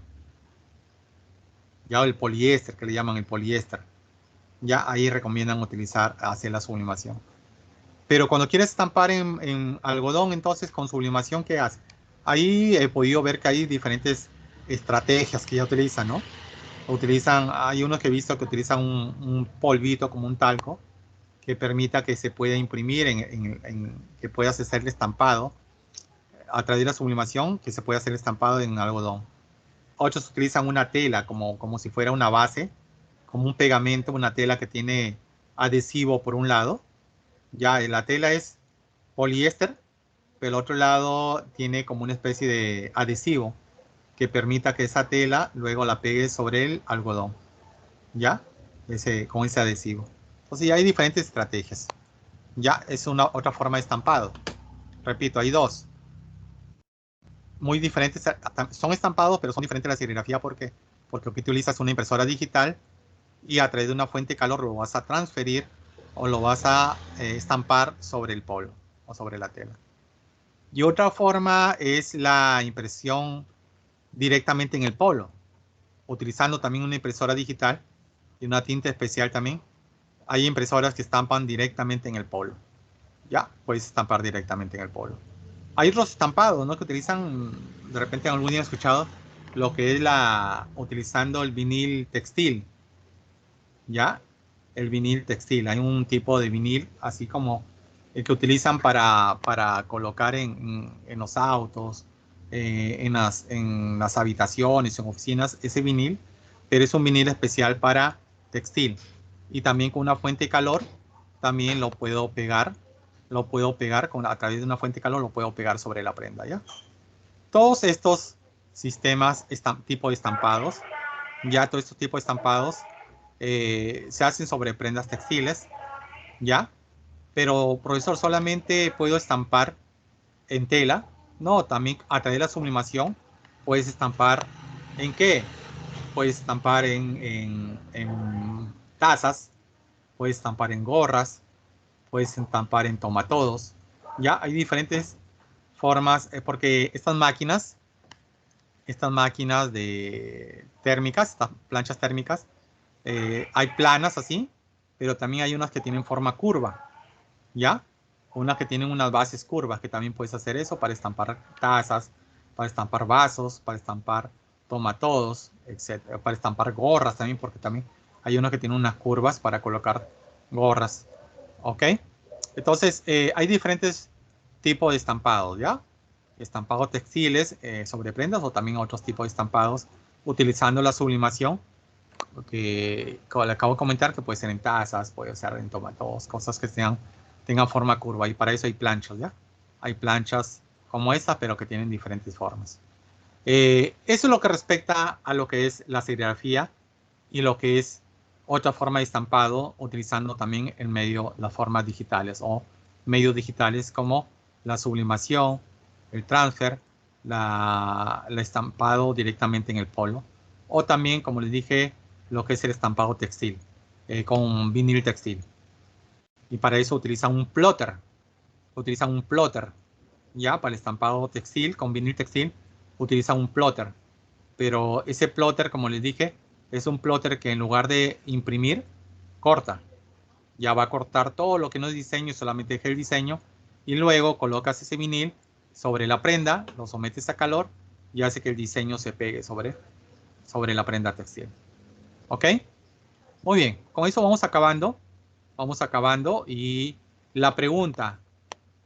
[SPEAKER 1] Ya el poliéster, que le llaman el poliéster. Ya ahí recomiendan utilizar, hacer la sublimación. Pero cuando quieres estampar en algodón, entonces con sublimación, ¿qué haces? Ahí he podido ver que hay diferentes estrategias que ya utilizan, ¿no? Hay unos que he visto que utilizan un polvito como un talco que permita que se pueda imprimir, que puedas hacer el estampado a través de la sublimación, que se pueda hacer estampado en algodón. Otros utilizan una tela como si fuera una base, como un pegamento, una tela que tiene adhesivo por un lado. Ya la tela es poliéster, pero el otro lado tiene como una especie de adhesivo que permita que esa tela luego la pegue sobre el algodón. ¿Ya? Con ese adhesivo. Entonces ya hay diferentes estrategias. Ya es una otra forma de estampado. Repito, hay dos. Muy diferentes. Son estampados, pero son diferentes la serigrafía porque utilizas una impresora digital y a través de una fuente de calor lo vas a transferir o lo vas a estampar sobre el polo o sobre la tela. Y otra forma es la impresión directamente en el polo, utilizando también una impresora digital y una tinta especial también. Hay impresoras que estampan directamente en el polo. Ya, puedes estampar directamente en el polo. Hay otros estampados, ¿no? Que utilizan, de repente en algún día he escuchado, lo que es utilizando el vinil textil. ¿Ya? El vinil textil. Hay un tipo de vinil, así como el que utilizan para colocar en los autos, en las habitaciones, en oficinas, ese vinil, pero es un vinil especial para textil. Y también con una fuente de calor, también lo puedo pegar a través de una fuente de calor, lo puedo pegar sobre la prenda, ¿ya? Todos estos sistemas, tipo de estampados, ya todos estos tipos de estampados se hacen sobre prendas textiles, ¿ya? Pero, profesor, solamente puedo estampar en tela. No, también a través de la sublimación puedes estampar en qué? Puedes estampar en tazas, puedes estampar en gorras, puedes estampar en tomatodos. Ya hay diferentes formas, porque estas máquinas de térmicas, estas planchas térmicas, hay planas así, pero también hay unas que tienen forma curva, ¿ya? Unas que tienen unas bases curvas, que también puedes hacer eso para estampar tazas, para estampar vasos, para estampar tomatodos, etcétera, para estampar gorras también, porque también hay unas que tienen unas curvas para colocar gorras, ¿ok? Entonces, hay diferentes tipos de estampados, ¿ya? Estampados textiles sobre prendas o también otros tipos de estampados utilizando la sublimación que, como le acabo de comentar, que puede ser en tazas, puede ser en tomatos, cosas que tengan forma curva. Y para eso hay planchas, ¿ya? Hay planchas como esta, pero que tienen diferentes formas. Eso es lo que respecta a lo que es la serigrafía y lo que es otra forma de estampado, utilizando también las formas digitales o medios digitales como la sublimación, el transfer, el estampado directamente en el polo, o también, como les dije, lo que es el estampado textil, con vinil textil. Y para eso utilizan un plotter, ya, para el estampado textil, con vinil textil, utilizan un plotter. Pero ese plotter, como les dije, es un plotter que en lugar de imprimir, corta. Ya va a cortar todo lo que no es diseño, solamente deja el diseño. Y luego colocas ese vinil sobre la prenda, lo sometes a calor y hace que el diseño se pegue sobre la prenda textil. ¿Ok? Muy bien, con eso vamos acabando. Vamos acabando y la pregunta,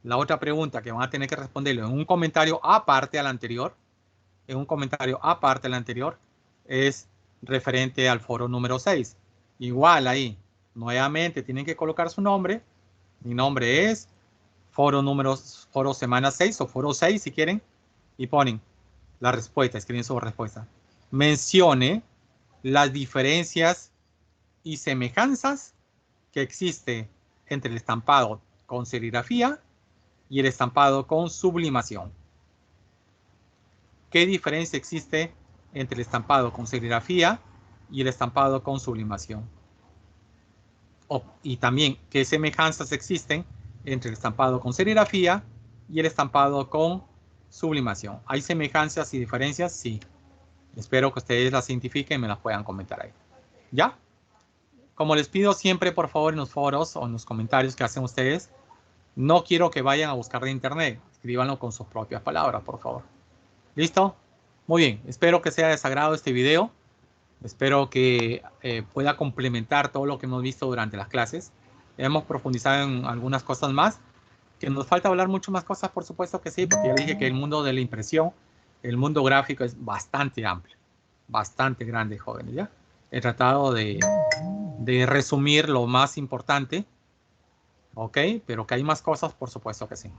[SPEAKER 1] la otra pregunta que van a tener que responderlo en un comentario aparte al anterior, es referente al foro número 6. Igual ahí, nuevamente tienen que colocar su nombre. Mi nombre es foro semana 6 o foro 6 si quieren. Y ponen la respuesta, escriben su respuesta. Mencione las diferencias y semejanzas que existe entre el estampado con serigrafía y el estampado con sublimación. ¿Qué diferencia existe entre el estampado con serigrafía y el estampado con sublimación? y también qué semejanzas existen entre el estampado con serigrafía y el estampado con sublimación. ¿Hay semejanzas y diferencias? Sí. Espero que ustedes las identifiquen y me las puedan comentar ahí. ¿Ya? Como les pido siempre, por favor, en los foros o en los comentarios que hacen ustedes, no quiero que vayan a buscar de internet. Escríbanlo con sus propias palabras, por favor. ¿Listo? Muy bien. Espero que sea de su agrado este video. Espero que pueda complementar todo lo que hemos visto durante las clases. Hemos profundizado en algunas cosas más. Que nos falta hablar mucho más cosas, por supuesto que sí, porque ya dije que el mundo de la impresión, el mundo gráfico es bastante amplio, bastante grande, jóvenes, ¿ya? He tratado de resumir lo más importante, ¿ok? Pero que hay más cosas, por supuesto que sí.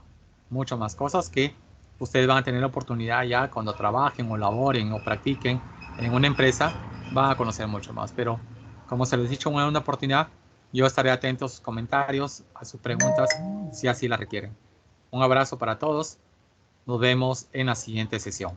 [SPEAKER 1] Muchas más cosas que ustedes van a tener la oportunidad ya cuando trabajen o laboren o practiquen en una empresa, van a conocer mucho más. Pero como se les he dicho en una oportunidad, yo estaré atento a sus comentarios, a sus preguntas, si así la requieren. Un abrazo para todos. Nos vemos en la siguiente sesión.